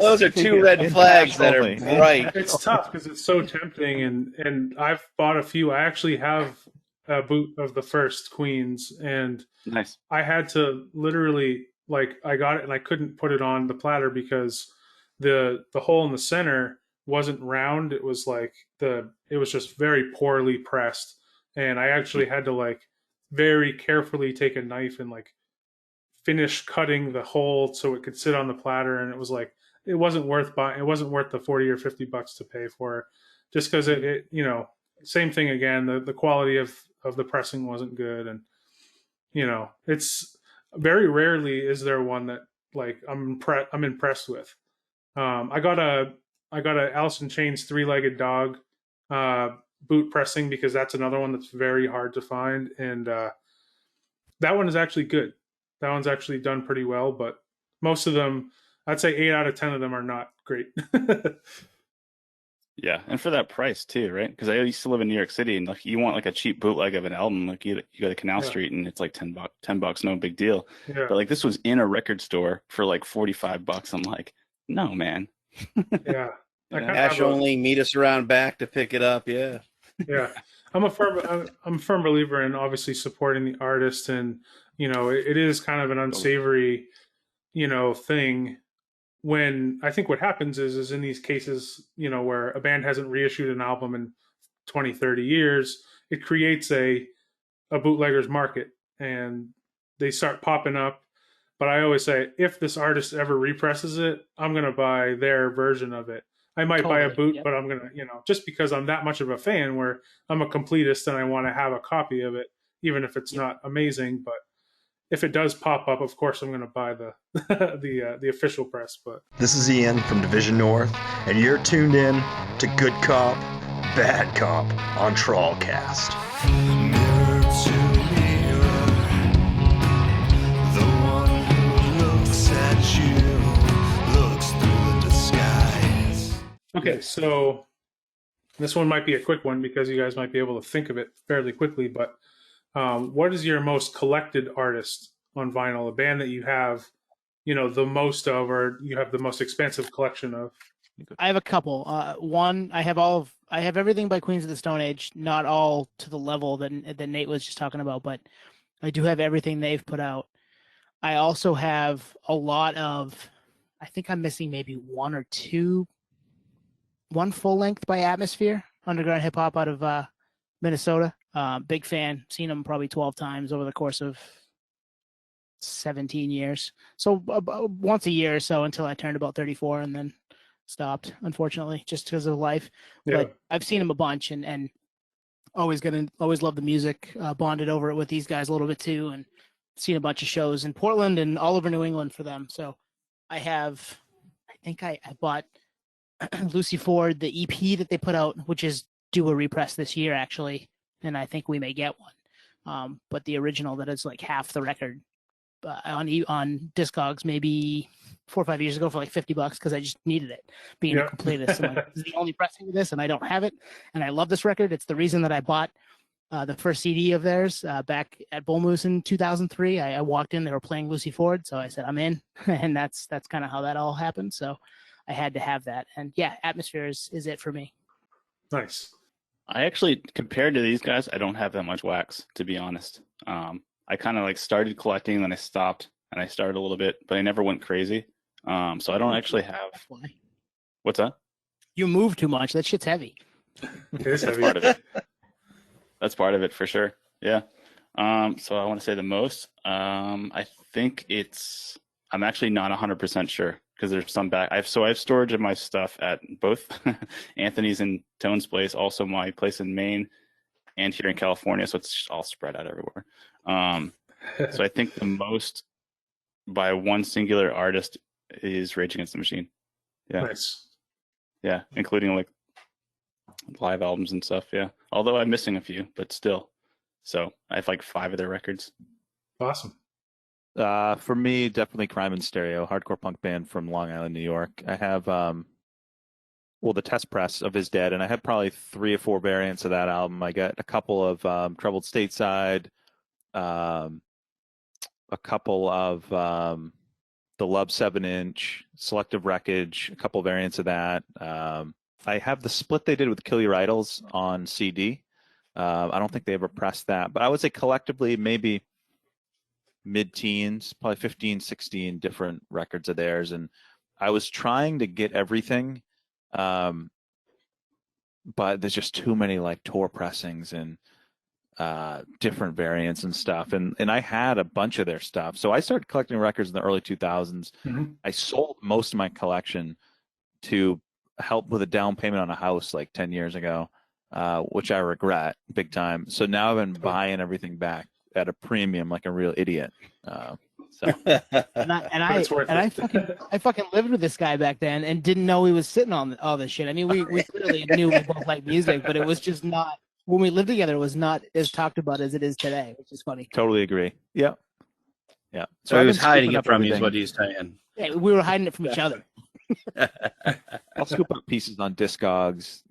Those are two red flags that are right. It's tough because it's so tempting, and I've bought a few. I actually have a boot of the first Queens, and nice. I had to literally I got it and I couldn't put it on the platter because the hole in the center wasn't round. It was it was just very poorly pressed, and I actually had to very carefully take a knife and finish cutting the hole so it could sit on the platter. And it was it wasn't worth buying. It wasn't worth the $40 or $50 to pay for it, just because it same thing again. The quality of the pressing wasn't good, and it's very rarely is there one that I'm impressed with. I got a Alice in Chains 3-legged dog boot pressing because that's another one that's very hard to find, and that one is actually good. That one's actually done pretty well, but most of them, I'd say 8 out of 10 of them are not great. Yeah, and for that price too, right? Because I used to live in New York City, and you want a cheap bootleg of an album, you go to Canal Street, and it's like $10, no big deal. Yeah. But this was in a record store for $45. I'm like, no, man. Yeah. Cash only. Meet us around back to pick it up. Yeah. Yeah. I'm a firm believer in obviously supporting the artist, and it is kind of an unsavory thing. When I think what happens is in these cases, where a band hasn't reissued an album in 20, 30 years, it creates a bootlegger's market, and they start popping up. But I always say, if this artist ever represses it, I'm going to buy their version of it. I might buy a boot, but I'm going to, just because I'm that much of a fan where I'm a completist and I want to have a copy of it, even if it's not amazing. But if it does pop up, of course, I'm going to buy the the official press. But This is Ian from Division North, and you're tuned in to Good Cop, Bad Cop on TrawlCast. Mirror to mirror, the one who looks at you looks through the disguise. Okay, so this one might be a quick one because you guys might be able to think of it fairly quickly. But what is your most collected artist on vinyl? A band that you have, the most of, or you have the most expansive collection of? I have a couple. One, I have everything by Queens of the Stone Age, not all to the level that Nate was just talking about, but I do have everything they've put out. I also have a lot of, I think I'm missing maybe one full length by Atmosphere, underground hip hop out of Minnesota. Big fan, seen them probably 12 times over the course of 17 years. So once a year or so until I turned about 34 and then stopped, unfortunately, just because of life. Yeah. But I've seen them a bunch and always love the music, bonded over it with these guys a little bit too, and seen a bunch of shows in Portland and all over New England for them. So I think I bought Lucy Ford, the EP that they put out, which is due a repress this year actually, and I think we may get one. But the original that is like half the record on Discogs maybe 4 or 5 years ago for like $50 because I just needed it. Being a completist, I'm like, this is the only pressing of this, and I don't have it. And I love this record. It's the reason that I bought the first CD of theirs back at Bull Moose in 2003. I walked in, they were playing Lucy Ford, so I said I'm in, and that's kind of how that all happened. So I had to have that, and yeah, Atmosphere is it for me. Nice. I actually, compared to these guys, I don't have that much wax, to be honest. I kind of like started collecting, and then I stopped, and I started a little bit, but I never went crazy. So I don't actually have. What's that? You move too much. That shit's heavy. It is heavy. Part of it. That's part of it for sure. Yeah. So I want to say the most. I think I'm actually not 100% sure because there's some back. I have storage of my stuff at both Anthony's and Tone's place, also my place in Maine, and here in California. So it's all spread out everywhere. So I think the most by one singular artist is Rage Against the Machine. Yeah. Nice. Yeah, including like live albums and stuff. Yeah, although I'm missing a few, but still. So I have like 5 of their records. Awesome. For me, definitely Crime in Stereo, hardcore punk band from Long Island, New York. I have the test press of Is Dead, and I have probably 3 or 4 variants of that album. I got a couple of Troubled Stateside, a couple of the Love 7-inch, Selective Wreckage, a couple variants of that. I have the split they did with Kill Your Idols on CD. I don't think they ever pressed that, but I would say collectively maybe mid-teens, probably 15, 16 different records of theirs. And I was trying to get everything, but there's just too many like tour pressings and different variants and stuff. And I had a bunch of their stuff. So I started collecting records in the early 2000s. Mm-hmm. I sold most of my collection to help with a down payment on a house like 10 years ago, which I regret big time. So now I've been buying everything back at a premium like a real idiot. So I fucking lived with this guy back then and didn't know he was sitting on all this shit. I mean, we clearly knew we both liked music, but it was just not, when we lived together, it was not as talked about as it is today, which is funny. Totally agree. Yeah. Yeah. So he was hiding it from you is what he's saying. Yeah, we were hiding it from each other. I'll scoop up pieces on Discogs,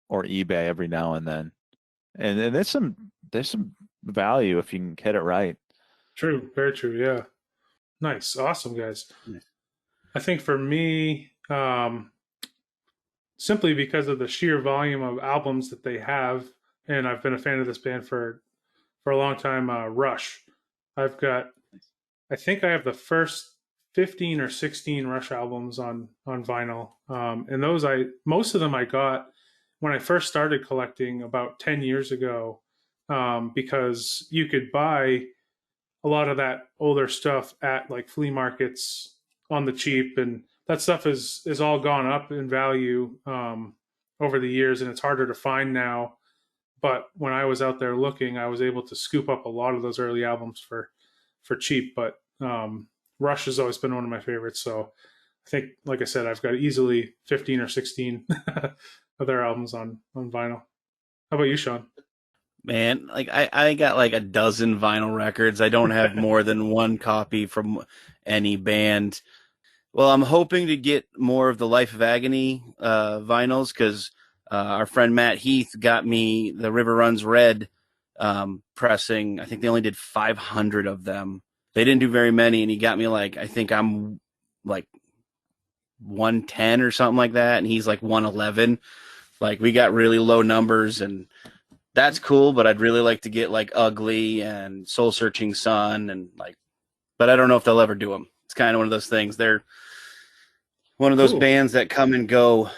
or eBay every now and then. And there's some value if you can get it right. True. Very true. Yeah. Nice. Awesome, guys. I think for me, simply because of the sheer volume of albums that they have, and I've been a fan of this band for a long time, Rush. I think I have the first 15 or 16 Rush albums on vinyl. And those most of them I got when I first started collecting about 10 years ago, because you could buy a lot of that older stuff at like flea markets on the cheap, and that stuff is all gone up in value over the years, and it's harder to find now. But when I was out there looking, I was able to scoop up a lot of those early albums for cheap. But Rush has always been one of my favorites. So I think, like I said, I've got easily 15 or 16 of their albums on vinyl. How about you, Sean? Man, like I got like a dozen vinyl records. I don't have more than one copy from any band. Well, I'm hoping to get more of the Life of Agony vinyls because our friend Matt Heath got me the River Runs Red pressing. I think they only did 500 of them. They didn't do very many, and he got me I think I'm 110 or something like that, and he's 111. We got really low numbers, and that's cool, but I'd really like to get Ugly and Soul Searching Sun and but I don't know if they'll ever do them. It's kind of one of those things. They're one of those bands that come and go,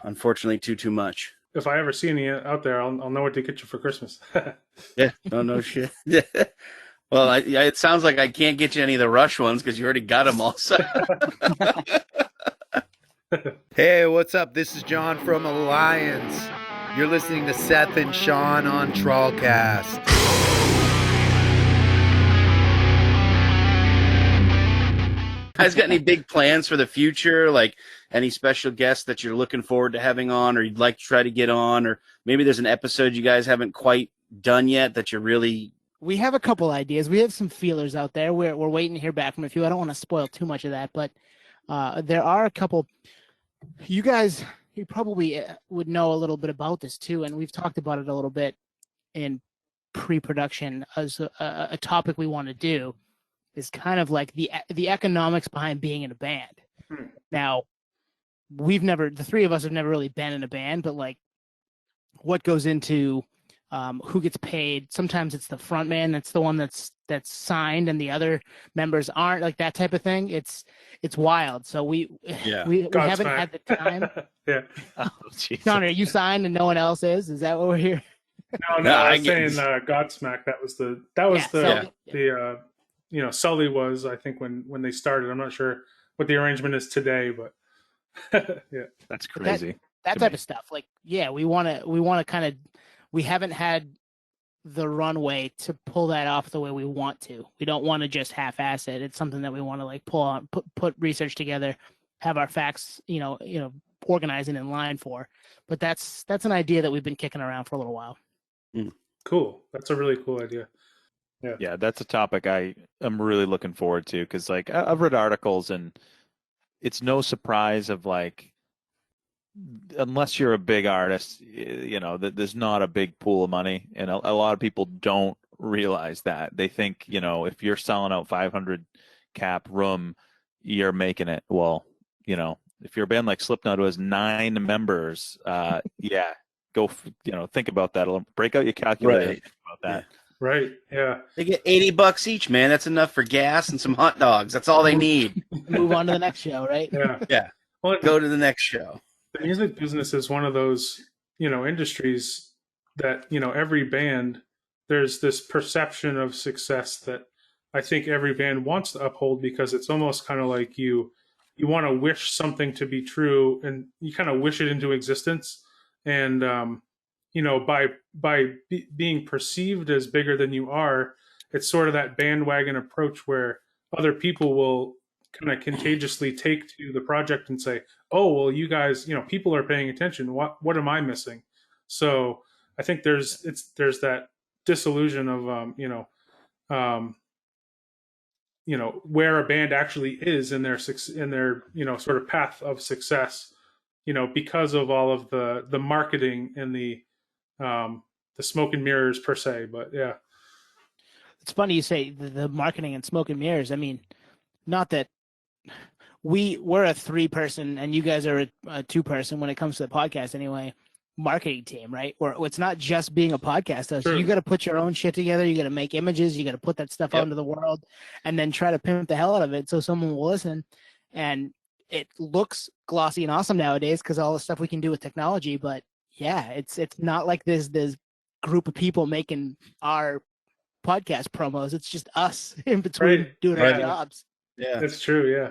unfortunately, too much. If I ever see any out there, I'll know what to get you for Christmas. Yeah, no shit. Well, it sounds like I can't get you any of the Rush ones because you already got them all. Hey, what's up? This is John from Alliance. You're listening to Seth and Sean on TrawlCast. Guys, got any big plans for the future? Any special guests that you're looking forward to having on, or you'd like to try to get on, or maybe there's an episode you guys haven't quite done yet that you're really. We have a couple ideas. We have some feelers out there. We're waiting to hear back from a few. I don't want to spoil too much of that, but there are a couple. You guys, you probably would know a little bit about this too, and we've talked about it a little bit in pre-production as a topic we want to do is kind of the economics behind being in a band. Now, the three of us have never really been in a band, but what goes into who gets paid. Sometimes it's the front man that's the one that's signed and the other members aren't, that type of thing. It's wild. So we haven't had the time. Yeah. Oh, Sean, are you signed and no one else is? Is that what we're here? No, I was saying Godsmack. That was the Sully was, I think, when they started. I'm not sure what the arrangement is today, but yeah, that's crazy. That type of stuff. We want to kind of. We haven't had the runway to pull that off the way we want to. We don't want to just half-ass it. It's something that we want to pull on, put research together, have our facts, organizing in line for. But that's an idea that we've been kicking around for a little while. Cool. That's a really cool idea. Yeah, that's a topic I am really looking forward to because I've read articles and it's no surprise of unless you're a big artist, that there's not a big pool of money, and a lot of people don't realize that. They think, if you're selling out 500 cap room, you're making it. Well, if you're a band like Slipknot who has 9 members, go, think about that. Break out your calculator. Right. Think about that. Yeah. Right. Yeah. They get $80 each, man. That's enough for gas and some hot dogs. That's all they need. Move on to the next show, right? Yeah. Yeah. Well, go to the next show. The music business is one of those, industries that, every band, there's this perception of success that I think every band wants to uphold because it's almost kind of like you want to wish something to be true and you kind of wish it into existence. And, by being perceived as bigger than you are, it's sort of that bandwagon approach where other people will kind of contagiously take to the project and say, oh, well, you guys, people are paying attention. What am I missing? So I think there's that disillusion of, where a band actually is in their sort of path of success, because of all of the marketing and the smoke and mirrors per se. But yeah, it's funny you say the marketing and smoke and mirrors. I mean, not that we're a 3-person and you guys are a 2-person when it comes to the podcast anyway, marketing team, right? Or it's not just being a podcast. So you got to put your own shit together. You got to make images. You got to put that stuff out into the world and then try to pimp the hell out of it so someone will listen. And it looks glossy and awesome nowadays because all the stuff we can do with technology. But yeah, it's not like this group of people making our podcast promos. It's just us in between doing our jobs. Yeah, that's true. Yeah.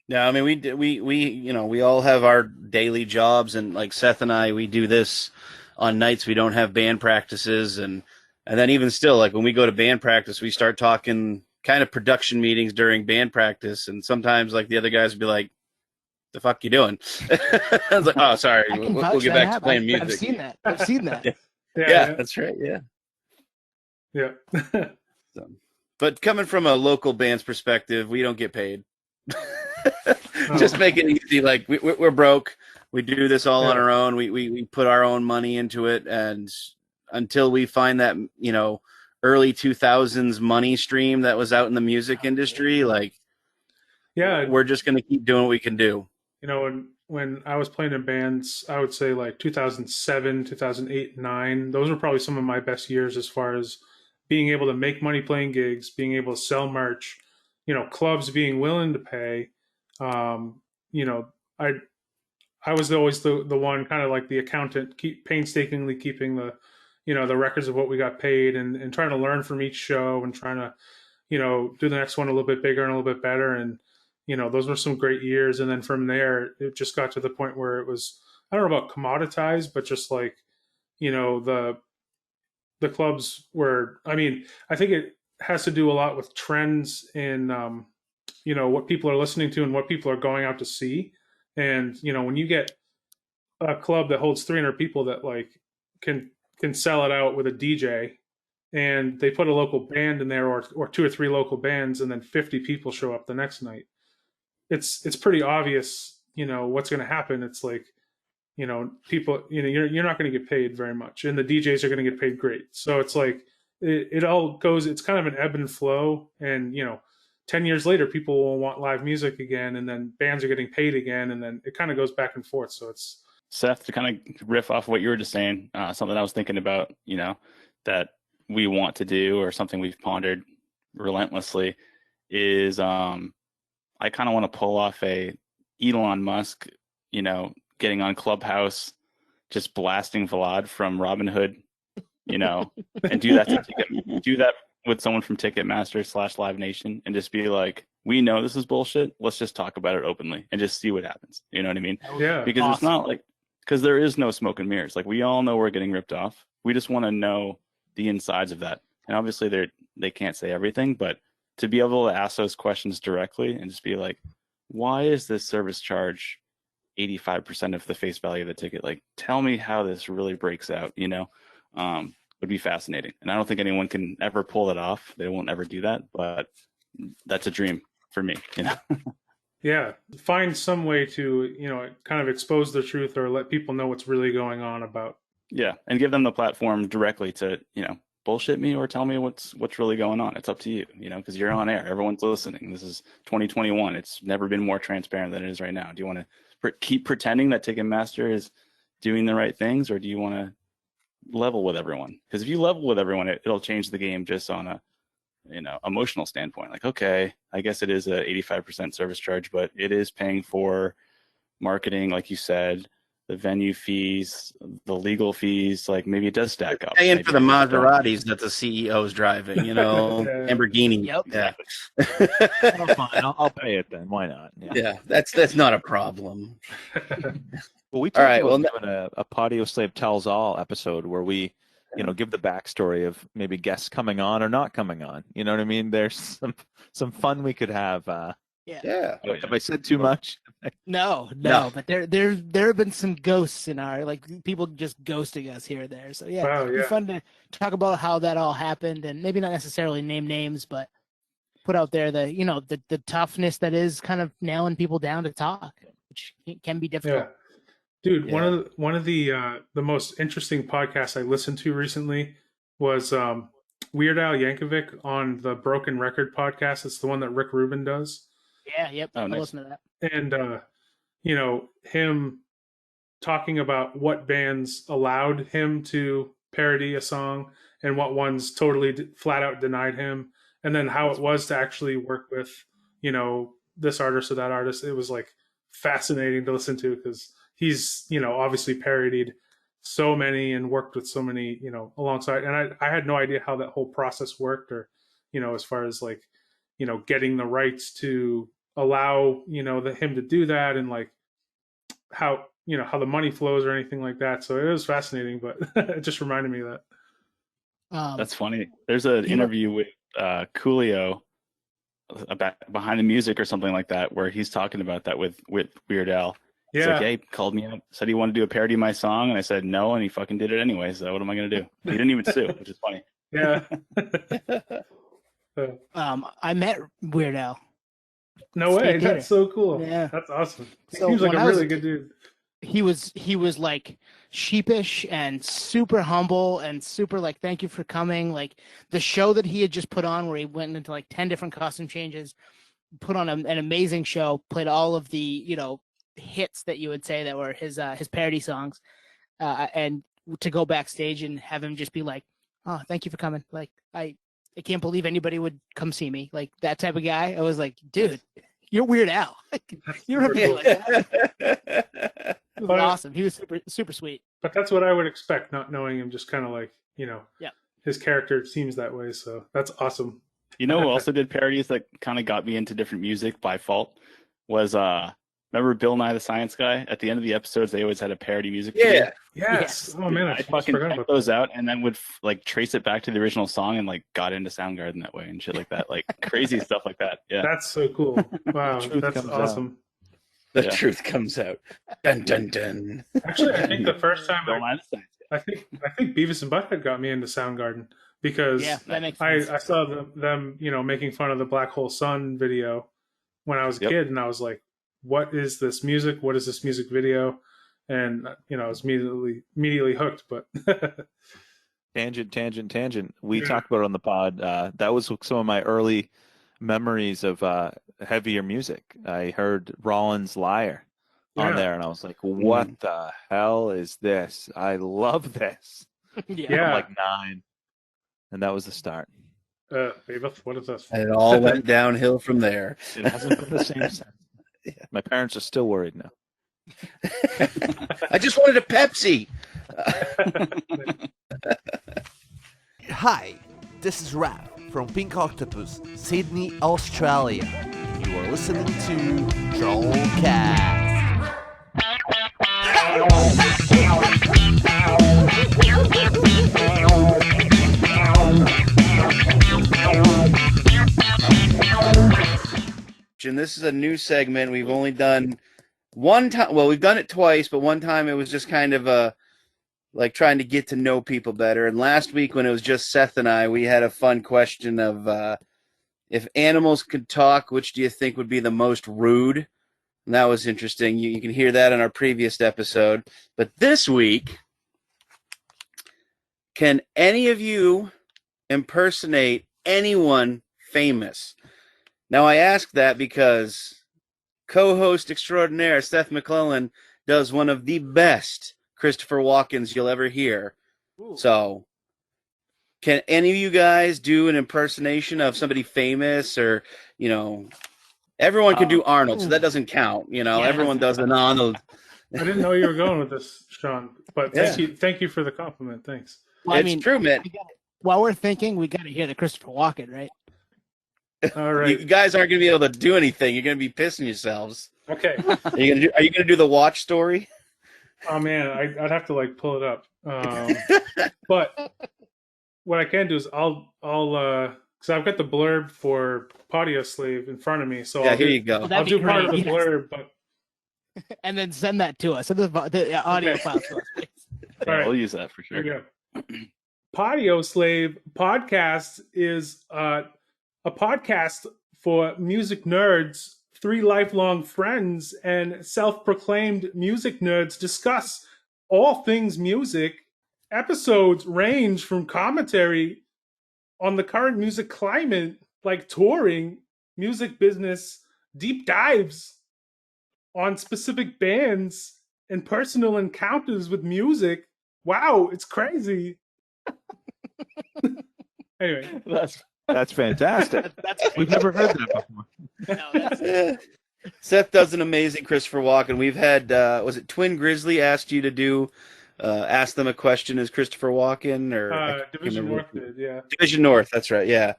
Yeah, I mean, we all have our daily jobs, and like Seth and I, we do this on nights we don't have band practices, and then even still, like when we go to band practice, we start talking kind of production meetings during band practice, and sometimes like the other guys would be like, "The fuck you doing?" I was like, "Oh, sorry, we'll get back to playing music." I've seen that. Yeah, that's right. Yeah. So, but coming from a local band's perspective, we don't get paid. Just make it easy. Like we're broke. We do this all on Yeah. our own. We put our own money into it, and until we find that early 2000s money stream that was out in the music industry, like we're just gonna keep doing what we can do. When I was playing in bands, I would say like 2007, 2008, 9. Those were probably some of my best years as far as being able to make money playing gigs, being able to sell merch, clubs being willing to pay. I was always the one kind of like the accountant, painstakingly keeping the records of what we got paid and trying to learn from each show and trying to, do the next one a little bit bigger and a little bit better. And, those were some great years. And then from there, it just got to the point where it was, I don't know about commoditized, but just like, the clubs were, I think it has to do a lot with trends in, what people are listening to and what people are going out to see. And, when you get a club that holds 300 people that like can sell it out with a DJ and they put a local band in there or 2 or 3 local bands and then 50 people show up the next night, it's pretty obvious, what's going to happen. It's like, people, you're not going to get paid very much and the DJs are going to get paid great. So it's like, it all goes, it's kind of an ebb and flow. And, 10 years later, people will want live music again, and then bands are getting paid again, and then it kind of goes back and forth. So it's Seth, to kind of riff off what you were just saying, something I was thinking about, that we want to do or something we've pondered relentlessly is I kind of want to pull off a Elon Musk, getting on Clubhouse, just blasting Vlad from Robin Hood, and do that with someone from Ticketmaster / Live Nation and just be like, we know this is bullshit. Let's just talk about it openly and just see what happens. You know what I mean? Yeah. Because It's not like, because there is no smoke and mirrors. Like we all know we're getting ripped off. We just want to know the insides of that. And obviously they can't say everything, but to be able to ask those questions directly and just be like, why is this service charge 85% of the face value of the ticket? Like, tell me how this really breaks out, would be fascinating. And I don't think anyone can ever pull it off. They won't ever do that, but that's a dream for me, Yeah. Find some way to, kind of expose the truth or let people know what's really going on about. Yeah. And give them the platform directly to, bullshit me or tell me what's really going on. It's up to you, because you're on air. Everyone's listening. This is 2021. It's never been more transparent than it is right now. Do you want to keep pretending that Ticketmaster is doing the right things, or do you want to level with everyone? Because if you level with everyone, it'll change the game just on a emotional standpoint. Like, okay, I guess it is a 85% service charge, but it is paying for marketing, like you said, the venue fees, the legal fees. Like maybe it does stack up. Paying maybe for the Maseratis that the CEO's driving, Lamborghini. Yep. Yeah. Oh, fine. I'll pay it then. Why not? Yeah, that's not a problem. Well, we talked about doing a Podioslave Tells All episode where we, give the backstory of maybe guests coming on or not coming on. You know what I mean? There's some fun we could have. Yeah. Have I said too much? No. But there have been some ghosts in our people just ghosting us here or there. So it'd be fun to talk about how that all happened and maybe not necessarily name names, but put out there the toughness that is kind of nailing people down to talk, which can be difficult. Yeah. Dude, one of the most interesting podcasts I listened to recently was Weird Al Yankovic on the Broken Record podcast. It's the one that Rick Rubin does. Yeah, yep. Oh, I'll nice. listen to that. And him talking about what bands allowed him to parody a song and what ones totally flat out denied him, and then how it was to actually work with this artist or that artist. It was like fascinating to listen to because he's obviously parodied so many and worked with so many alongside, and I had no idea how that whole process worked, or as far as like getting the rights to allow him to do that, and like how how the money flows or anything like that. So it was fascinating, but it just reminded me of that. That's funny. There's an interview with Coolio about behind the music or something like that, where he's talking about that with Weird Al. It's like, yeah, he called me up, said he wanted to do a parody of my song, and I said no, and he fucking did it anyway. So what am I gonna do? He didn't even sue, which is funny. Yeah. I met Weird Al No way. State Theater. That's so cool. Yeah. That's awesome. He So seems like when a I was really a good dude. He was like sheepish and super humble and super like, thank you for coming. Like the show that he had just put on where he went into like 10 different costume changes, put on an amazing show, played all of the, you know, hits that you would say that were his parody songs. And to go backstage and have him just be like, oh, thank you for coming. Like, I can't believe anybody would come see me. Like that type of guy. I was like, dude, you're Weird Al. You're a like that. It was awesome. He was super, super sweet. But that's what I would expect, not knowing him, just kind of like, you know, yeah, his character seems that way. So that's awesome. You know who also did parodies that kind of got me into different music by fault was, remember Bill Nye the Science Guy? At the end of the episodes, they always had a parody music video. Yes. Oh, man. I fucking checked those out and then would like trace it back to the original song and like got into Soundgarden that way and shit like that. Like crazy stuff like that. Yeah. That's so cool. Wow. That's awesome. The truth comes out. Dun dun dun. Actually, I think the first time I think Beavis and Butthead got me into Soundgarden because that makes sense. I saw them, you know, making fun of the Black Hole Sun video when I was a kid, and I was like, what is this music? What is this music video? And you know, I was immediately hooked. But tangent. We talked about it on the pod. That was some of my early memories of heavier music. I heard Rollins' Liar on there, and I was like, what the hell is this? I love this. I'm like 9, and that was the start. Beavis, what is this? And it all went downhill from there. It hasn't been the same since. My parents are still worried now. I just wanted a Pepsi. Hi, this is Raph from Pink Octopus, Sydney, Australia. You are listening to TrawlCast. And this is a new segment. We've only done one time. Well, we've done it twice, but one time it was just kind of like trying to get to know people better. And last week when it was just Seth and I, we had a fun question of if animals could talk, which do you think would be the most rude? And that was interesting. You can hear that in our previous episode. But this week, can any of you impersonate anyone famous? Now, I ask that because co-host extraordinaire Seth MacLellan does one of the best Christopher Walkens you'll ever hear. Ooh. So, can any of you guys do an impersonation of somebody famous or, you know, everyone can do Arnold, so that doesn't count. You know, everyone does an Arnold. I didn't know you were going with this, Sean, but thank you for the compliment. Thanks. Well, it's true, man. While we're thinking, we got to hear the Christopher Walken, right? All right. You guys aren't going to be able to do anything. You're going to be pissing yourselves. Okay. Are you going to do the watch story? Oh man, I'd have to like pull it up. But what I can do is I'll because I've got the blurb for Podioslave in front of me. So here you go. I'll do part of the blurb, but and then send that to us. Send the audio file to us, please. Yeah, right. We'll use that for sure. Here we go. Podioslave podcast is a podcast for music nerds. 3 lifelong friends and self-proclaimed music nerds discuss all things music. Episodes range from commentary on the current music climate, like touring, music business, deep dives on specific bands, and personal encounters with music. Wow, it's crazy. Anyway. That's fantastic. We've never heard that before. Seth does an amazing Christopher Walken. We've had, was it Twin Grizzly asked you to do, ask them a question as Christopher Walken? Or Division North did, yeah. Division North, that's right, yeah.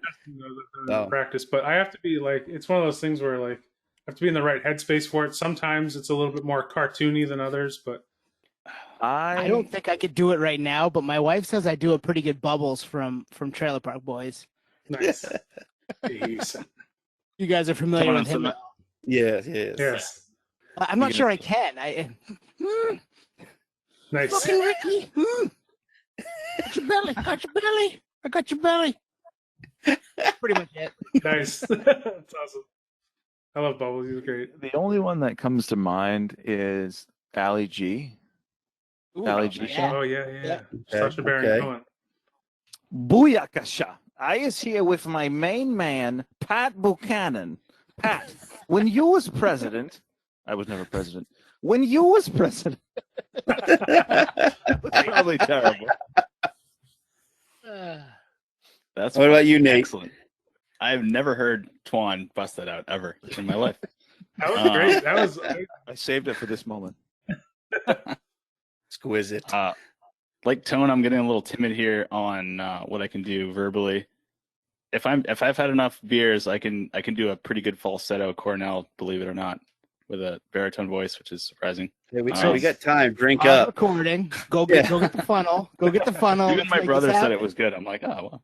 Practice, but I have to be like, it's one of those things where like, I have to be in the right headspace for it. Sometimes it's a little bit more cartoony than others, but. I don't think I could do it right now, but my wife says I do a pretty good Bubbles from Trailer Park Boys. Nice. You guys are familiar with him? Yes. I'm not sure I can. Nice. Fucking Ricky. Got your belly. I got your belly. Pretty much it. Nice. That's awesome. I love Bubbles. He's great. The only one that comes to mind is Ali G. Ali G. yeah. Oh yeah. Okay, Sacha Baron okay. Cohen. Booyakasha. I is here with my main man, Pat Buchanan. Pat, when you was president, I was never president. When you was president, probably terrible. That's What about you, Nate? excellent. I've never heard Twan bust that out ever in my life. That was great. That was I saved it for this moment. Exquisite. Like Tone, I'm getting a little timid here on what I can do verbally. If I've had enough beers, I can do a pretty good falsetto Cornell, believe it or not, with a baritone voice, which is surprising. Yeah, we got time. Drink I'm up. recording. Go get the funnel. Go get the funnel. Even Let's my make brother this said happen. it was good. I'm like, oh well.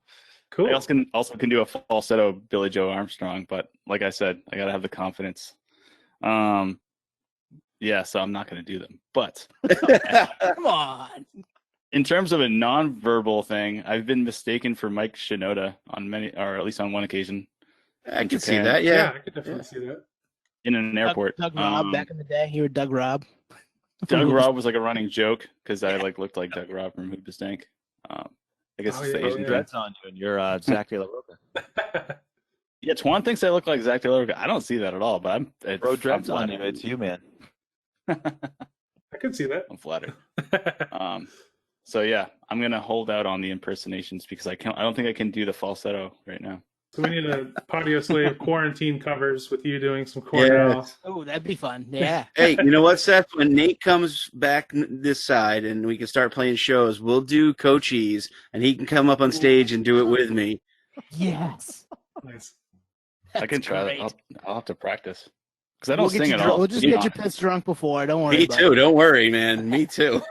cool. I also can do a falsetto Billy Joe Armstrong, but like I said, I gotta have the confidence. Yeah, so I'm not gonna do them. But Come on. in terms of a non-verbal thing, I've been mistaken for Mike Shinoda on many, or at least on one occasion. I can see Japan. that. Yeah, Yeah. I could definitely see that. In an airport. Doug Robb back in the day. You were Doug Robb. Doug Robb was like a running joke because I looked like Doug Robb from Hoop to Stank. I guess Oh, it's the yeah, Asian yeah. dread. Dreads on you, and you're Zach De La Roca. Yeah, Twan thinks I look like Zach De La Roca. I don't see that at all, but Bro, dreads I'm on you. flattered. It's you, man. I could see that. I'm flattered. So yeah, I'm gonna hold out on the impersonations because I don't think I can do the falsetto right now. So we need a Podioslave quarantine covers with you doing some Cornell. Yes. Oh, that'd be fun. Yeah. Hey, you know what, Seth? When Nate comes back this side and we can start playing shows, we'll do Cochise, and he can come up on stage and do it with me. Yes. Nice. I can That's try great. that. I'll have to practice because I don't sing at We'll all. just get you pissed drunk before. Don't worry. Me about too. it. Don't worry, man. Me too.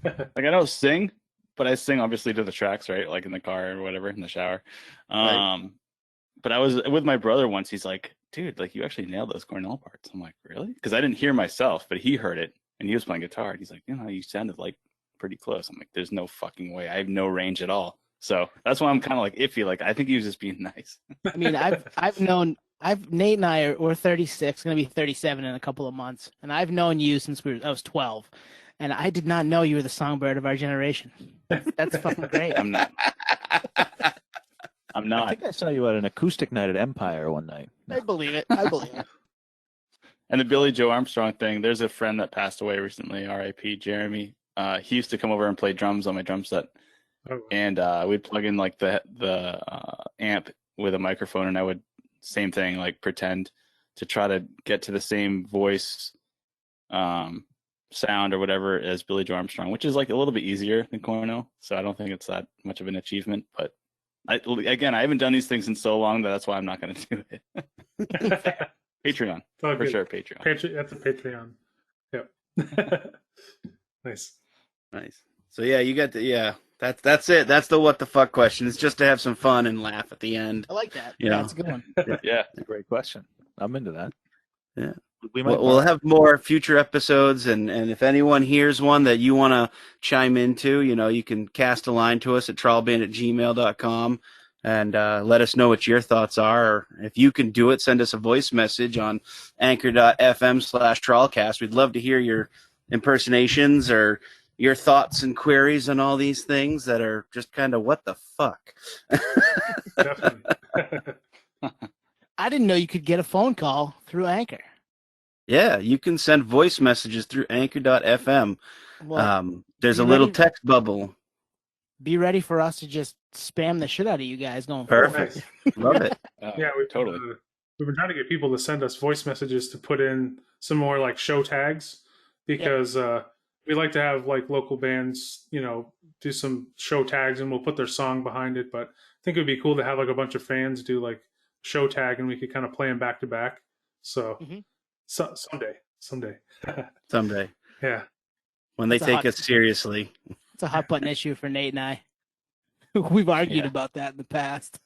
Like I don't sing, but I sing obviously to the tracks, right? Like in the car or whatever, in the shower. Right. But I was with my brother once. He's like, "Dude, like you actually nailed those Cornell parts." I'm like, "Really?" Because I didn't hear myself, but he heard it, and he was playing guitar. And he's like, "You know, you sounded like pretty close." I'm like, "There's no fucking way. I have no range at all." So that's why I'm kind of like iffy. Like I think he was just being nice. I mean, Nate and we're 36, going to be 37 in a couple of months, and I've known you since I was 12, and I did not know you were the songbird of our generation. That's fucking great. I'm not. I'm I not. think I saw you at an acoustic night at Empire one night. I believe it. I believe it. And the Billy Joe Armstrong thing, there's a friend that passed away recently, R.I.P. Jeremy. He used to come over and play drums on my drum set. Oh, And we'd plug in like the amp with a microphone, and I would same thing, like pretend to try to get to the same voice sound or whatever as Billy Joe Armstrong, which is like a little bit easier than Cornell. So I don't think it's that much of an achievement. But I haven't done these things in so long that's why I'm not going to do it. Patreon all for good. sure. Patreon. That's a Patreon. Yep. Nice. Nice. So yeah, you got that's it. That's the what the fuck question. It's just to have some fun and laugh at the end. I like that. You Yeah, know. that's a good one. Yeah. That's a great question. I'm into that. Yeah. We might We'll have more future episodes, and if anyone hears one that you want to chime into, you can cast a line to us at trawlband@gmail.com and let us know what your thoughts are. Or if you can do it, send us a voice message on anchor.fm/TrawlCast. We'd love to hear your impersonations or your thoughts and queries on all these things that are just kind of what the fuck. Definitely. I didn't know you could get a phone call through Anchor. Yeah, you can send voice messages through anchor.fm. Well, There's a you little ready? text bubble. Be ready for us to just spam the shit out of you guys going forward. Perfect. Love it. Yeah, we've been trying to get people to send us voice messages to put in some more like show tags because we like to have like local bands, do some show tags and we'll put their song behind it. But I think it would be cool to have like a bunch of fans do like show tag and we could kind of play them back to back. So, someday. Someday. Yeah. When they That's a take hot- us seriously. It's a hot button issue for Nate and I. We've argued about that in the past.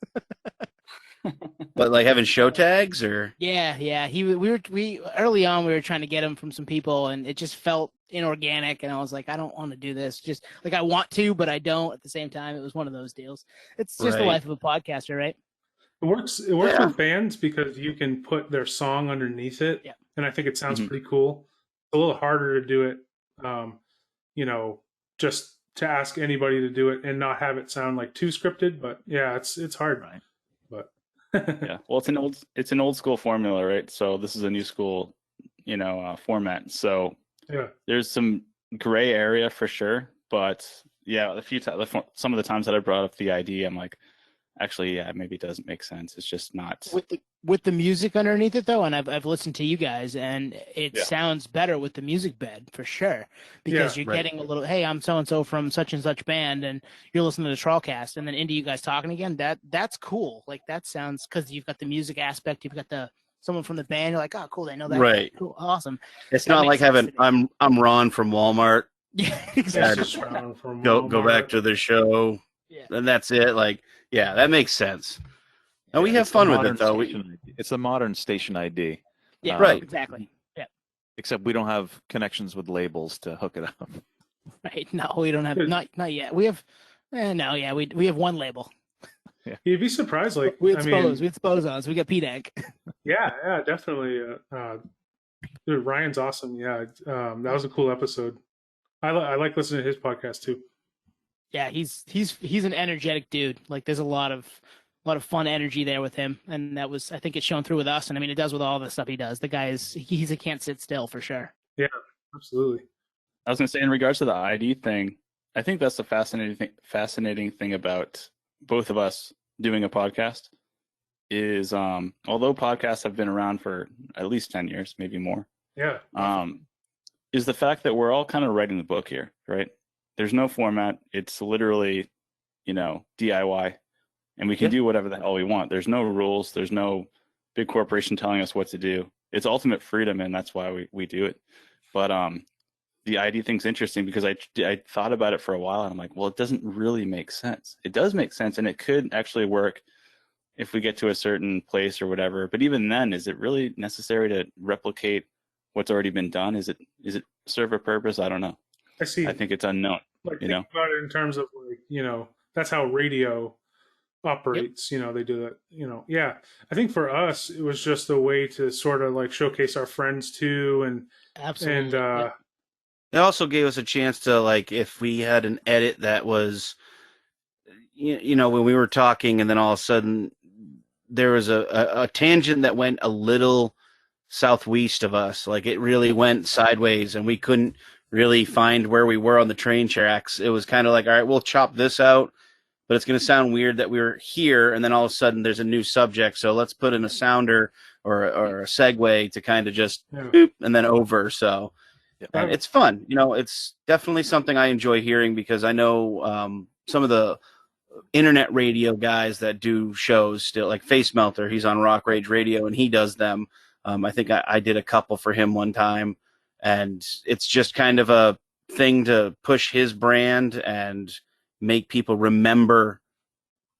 But like having show tags or Yeah. We early on we were trying to get him from some people, and it just felt inorganic. And I was like, I don't want to do this. Just like I want to, but I don't at the same time. It was one of those deals. It's just the Right. life of a podcaster, right? It works Yeah. with bands because you can put their song underneath it, Yeah. and I think it sounds Mhm. pretty cool. It's a little harder to do it, you know, just to ask anybody to do it and not have it sound like too scripted. But yeah, it's hard. Right. But Yeah. Well, it's an old school formula, right? So this is a new school, format. So yeah, there's some gray area for sure, but yeah, some of the times that I brought up the ID, I'm like, actually, yeah, maybe it doesn't make sense. It's just not. With the music underneath it though, and I've listened to you guys, and it Yeah. sounds better with the music bed for sure, because Yeah, you're right. getting a little, hey, I'm so and so from such and such band, and you're listening to TrawlCast, and then into you guys talking again. That's cool. Like that sounds, because you've got the music aspect, you've got someone from the band. You're like, oh, cool, they know that. Right. Cool, awesome. It's That not makes like sense having to me. I'm Ron from Walmart. Yeah, It's exactly. just from Go Walmart. back to the show, Yeah. and that's it. Like, yeah, that makes sense. And we have It's the fun with modern it though. station ID. It's a modern station ID. Yeah, Right. exactly. Yeah, Except we don't have connections with labels to hook it up. right. No, we don't have not yet. We have, no, yeah, we have one label. You'd be surprised. Like We I expose, mean, we expose on, so we got P-Dank. yeah, definitely. Dude, Ryan's awesome. Yeah, that was a cool episode. I like listening to his podcast too. Yeah, he's an energetic dude. Like there's a lot of fun energy there with him, and that was, I think it's shown through with us, and I mean it does with all the stuff he does. The guy he's a can't sit still for sure. Yeah, absolutely. I was going to say, in regards to the ID thing, I think that's the fascinating thing about both of us doing a podcast is, although podcasts have been around for at least 10 years, maybe more, Yeah, is the fact that we're all kind of writing the book here, right? There's no format. It's literally, DIY, and we can do whatever the hell we want. There's no rules. There's no big corporation telling us what to do. It's ultimate freedom, and that's why we do it. But the ID thing's interesting because I thought about it for a while, and I'm like, well, it doesn't really make sense. It does make sense, and it could actually work if we get to a certain place or whatever. But even then, is it really necessary to replicate what's already been done? Is it serve a purpose? I don't know. I see. I think it's unknown. Like think about it in terms of like that's how radio operates. They do that. Yeah, I think for us it was just a way to sort of like showcase our friends too, and Absolutely. and It also gave us a chance to, like, if we had an edit that was, when we were talking and then all of a sudden there was a tangent that went a little southwest of us, like it really went sideways and we couldn't really find where we were on the train tracks. It was kind of like, all right, we'll chop this out, but it's going to sound weird that we were here and then all of a sudden there's a new subject. So let's put in a sounder or a segue to kind of just boop and then over. So it's fun. It's definitely something I enjoy hearing because I know some of the internet radio guys that do shows still, like Face Melter. He's on Rock Rage Radio and he does them. I think I did a couple for him one time, and it's just kind of a thing to push his brand and make people remember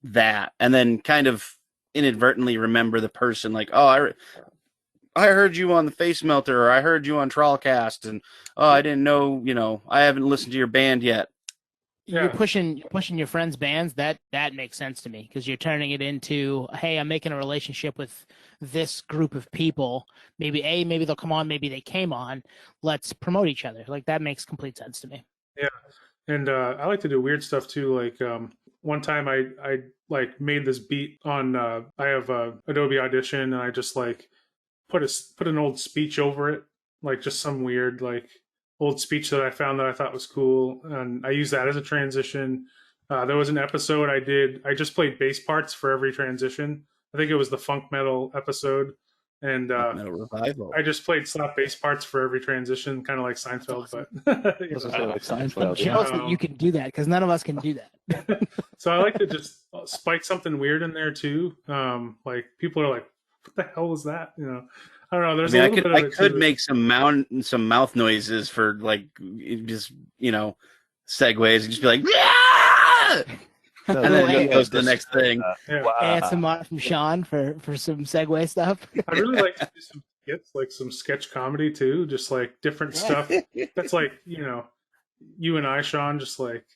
that, and then kind of inadvertently remember the person. Like, oh, I heard you on the Face Melter, or I heard you on TrawlCast, and I didn't know, I haven't listened to your band yet. You're pushing your friends' bands. That makes sense to me because you're turning it into, hey, I'm making a relationship with this group of people. Maybe they'll come on, maybe they came on. Let's promote each other. Like that makes complete sense to me. Yeah, and I like to do weird stuff too. Like one time I like made this beat on. I have Adobe Audition, and I just like put an old speech over it, like just some weird like old speech that I found that I thought was cool, and I used that as a transition. There was an episode I just played bass parts for every transition. I think it was the funk metal episode, and Metal Revival. I just played slap bass parts for every transition, kind of like Seinfeld. But Like Seinfeld. Jealous that you can do that because none of us can do that. So I like to just spike something weird in there too. Like people are like, "What the hell was that?" I don't know. There's a little bit of I it could too. make some mouth noises for like just segues and just be like, yeah! And then it goes to the next thing. Add some from Sean for some segue stuff. I really like to do some skits, like some sketch comedy too, just like different stuff. That's like you and I, Sean, just like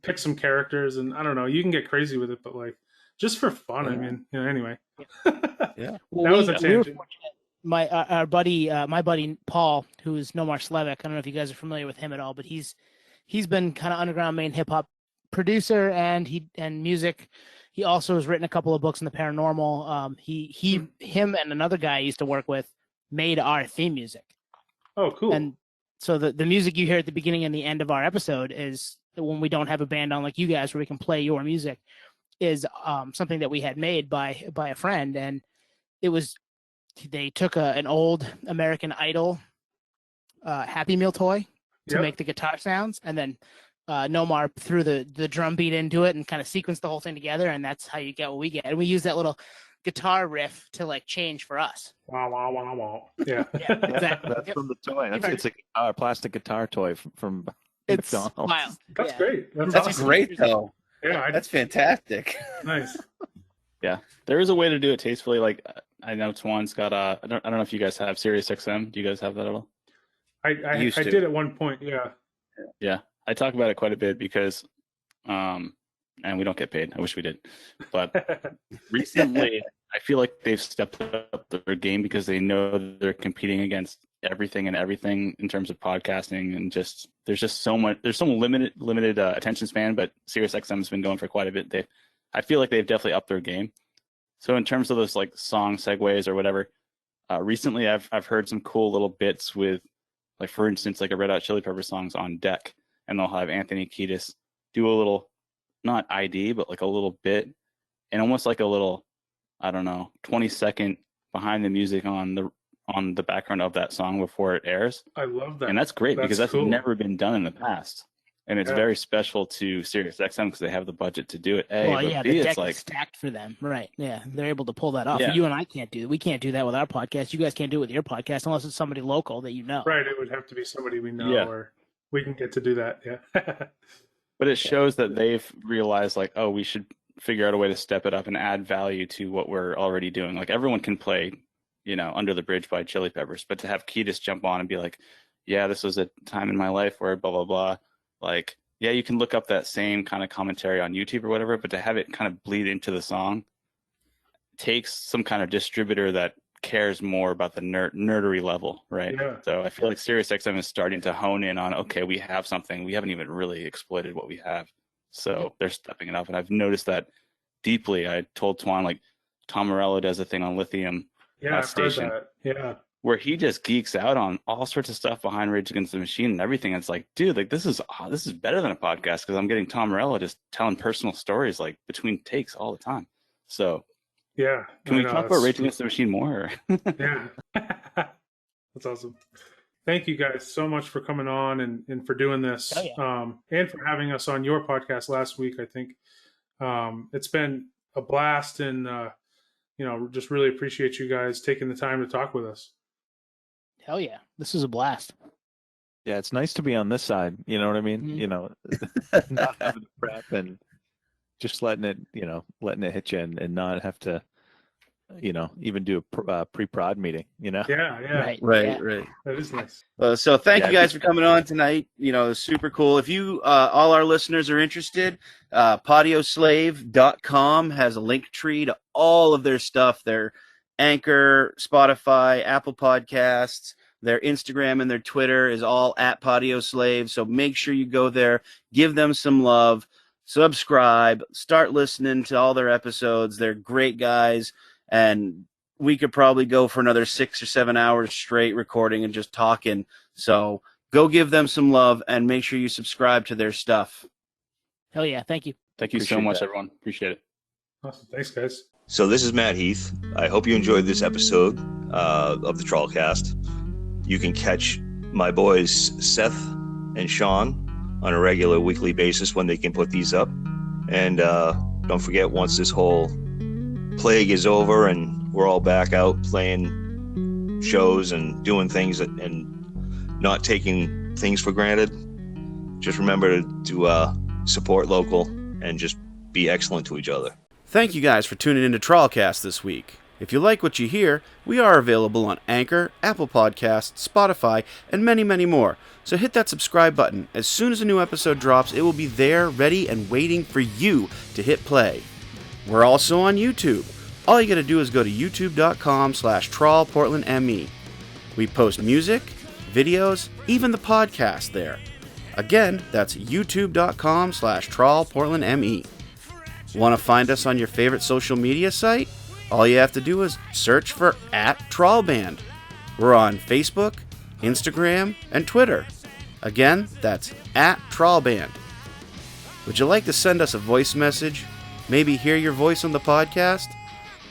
pick some characters, and I don't know. You can get crazy with it, but like just for fun. I mean, anyway. Yeah. That was a tangent. My buddy Paul, who's Nomar Slevik. I don't know if you guys are familiar with him at all, but he's been kind of underground main hip hop producer and music. He also has written a couple of books in the paranormal. Him and another guy I used to work with made our theme music. Oh, cool. And so the music you hear at the beginning and the end of our episode is when we don't have a band on like you guys where we can play your music is something that we had made by a friend. And they took an old American Idol Happy Meal toy to make the guitar sounds, and then Nomar threw the drum beat into it and kind of sequenced the whole thing together, and that's how you get what we get. And we use that little guitar riff to like change for us. Wow, wow, wow, wow. Yeah. Exactly. That's from the toy. It's a plastic guitar toy from it's McDonald's. wild. That's great. That's awesome. Great though. Yeah, that's fantastic. Nice. Yeah, there is a way to do it tastefully. Like I know Twan's got I don't know if you guys have Sirius XM. Do you guys have that at all? I did at one point. Yeah. Yeah, I talk about it quite a bit because, and we don't get paid. I wish we did, but recently I feel like they've stepped up their game because they know they're competing against everything in terms of podcasting, and there's just so much. There's some limited attention span, but Sirius XM has been going for quite a bit. I feel like they've definitely upped their game. So in terms of those like song segues or whatever, recently I've heard some cool little bits with, like for instance, like a Red Hot Chili Pepper songs on deck, and they'll have Anthony Kiedis do a little, not ID, but like a little bit, and almost like a little, I don't know, 20-second behind the music on the background of that song before it airs. I love that, and that's great because that's cool. never been done in the past. And it's very special to Sirius XM because they have the budget to do it. The deck is stacked for them, right? Yeah, they're able to pull that off. Yeah. You and I can't do it. We can't do that with our podcast. You guys can't do it with your podcast unless it's somebody local that you know. Right, it would have to be somebody we know, or we can get to do that. Yeah. But it shows that they've realized, like, oh, we should figure out a way to step it up and add value to what we're already doing. Like everyone can play, Under the Bridge by Chili Peppers, but to have Kiedis jump on and be like, yeah, this was a time in my life where blah blah blah. Like, yeah, you can look up that same kind of commentary on YouTube or whatever, but to have it kind of bleed into the song takes some kind of distributor that cares more about the nerdery level, right? Yeah. So I feel like SiriusXM is starting to hone in on, okay, we have something. We haven't even really exploited what we have. So they're stepping it up. And I've noticed that deeply. I told Twan, like, Tom Morello does a thing on Lithium Station. Heard that. Yeah. Where he just geeks out on all sorts of stuff behind Rage Against the Machine and everything. It's like, dude, like this is better than a podcast because I'm getting Tom Morello just telling personal stories like between takes all the time. So yeah, can we talk about Rage Against the Machine more? Yeah, that's awesome. Thank you guys so much for coming on and for doing this, and for having us on your podcast last week. I think it's been a blast, and just really appreciate you guys taking the time to talk with us. Hell yeah. This is a blast. Yeah, it's nice to be on this side. You know what I mean? Mm-hmm. Not having to prep and just letting it hit you and not have to, even do a pre-prod meeting, Yeah. Right. That is nice. So thank you guys for coming on tonight. It's super cool. If you, all our listeners are interested, Podioslave.com has a link tree to all of their stuff. Their Anchor, Spotify, Apple Podcasts, their Instagram and their Twitter is all at Podioslave. So make sure you go there, give them some love, subscribe, start listening to all their episodes. They're great guys. And we could probably go for another 6 or 7 hours straight recording and just talking. So go give them some love and make sure you subscribe to their stuff. Hell yeah. Thank you. Thank you so much, everyone. Appreciate it. Awesome. Thanks, guys. So this is Matt Heath. I hope you enjoyed this episode of the TrawlCast. You can catch my boys Seth and Sean on a regular weekly basis when they can put these up. And don't forget, once this whole plague is over and we're all back out playing shows and doing things and not taking things for granted, just remember to support local and just be excellent to each other. Thank you guys for tuning into TrawlCast this week. If you like what you hear, we are available on Anchor, Apple Podcasts, Spotify, and many, many more. So hit that subscribe button. As soon as a new episode drops, it will be there, ready, and waiting for you to hit play. We're also on YouTube. All you gotta do is go to youtube.com/TrawlPortlandME. We post music, videos, even the podcast there. Again, that's youtube.com/TrawlPortlandME. Want to find us on your favorite social media site? All you have to do is search for @TrawlBand. We're on Facebook, Instagram, and Twitter. Again, that's @TrawlBand. Would you like to send us a voice message? Maybe hear your voice on the podcast?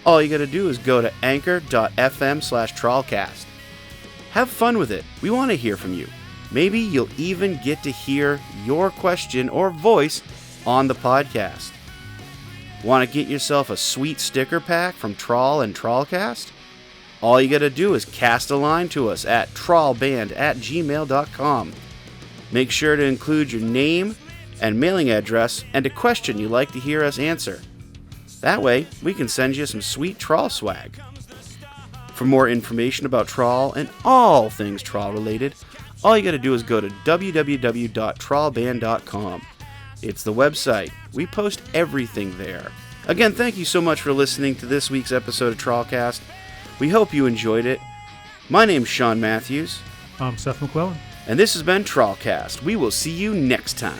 All you gotta do is go to anchor.fm/TrawlCast. Have fun with it. We want to hear from you. Maybe you'll even get to hear your question or voice on the podcast. Want to get yourself a sweet sticker pack from Trawl and TrawlCast? All you gotta do is cast a line to us at trawlband@gmail.com. Make sure to include your name and mailing address and a question you'd like to hear us answer. That way, we can send you some sweet Trawl swag. For more information about Trawl and all things Trawl related, all you gotta do is go to www.trawlband.com. It's the website. We post everything there. Again, thank you so much for listening to this week's episode of TrawlCast. We hope you enjoyed it. My name's Sean Matthews. I'm Seth McClellan. And this has been TrawlCast. We will see you next time.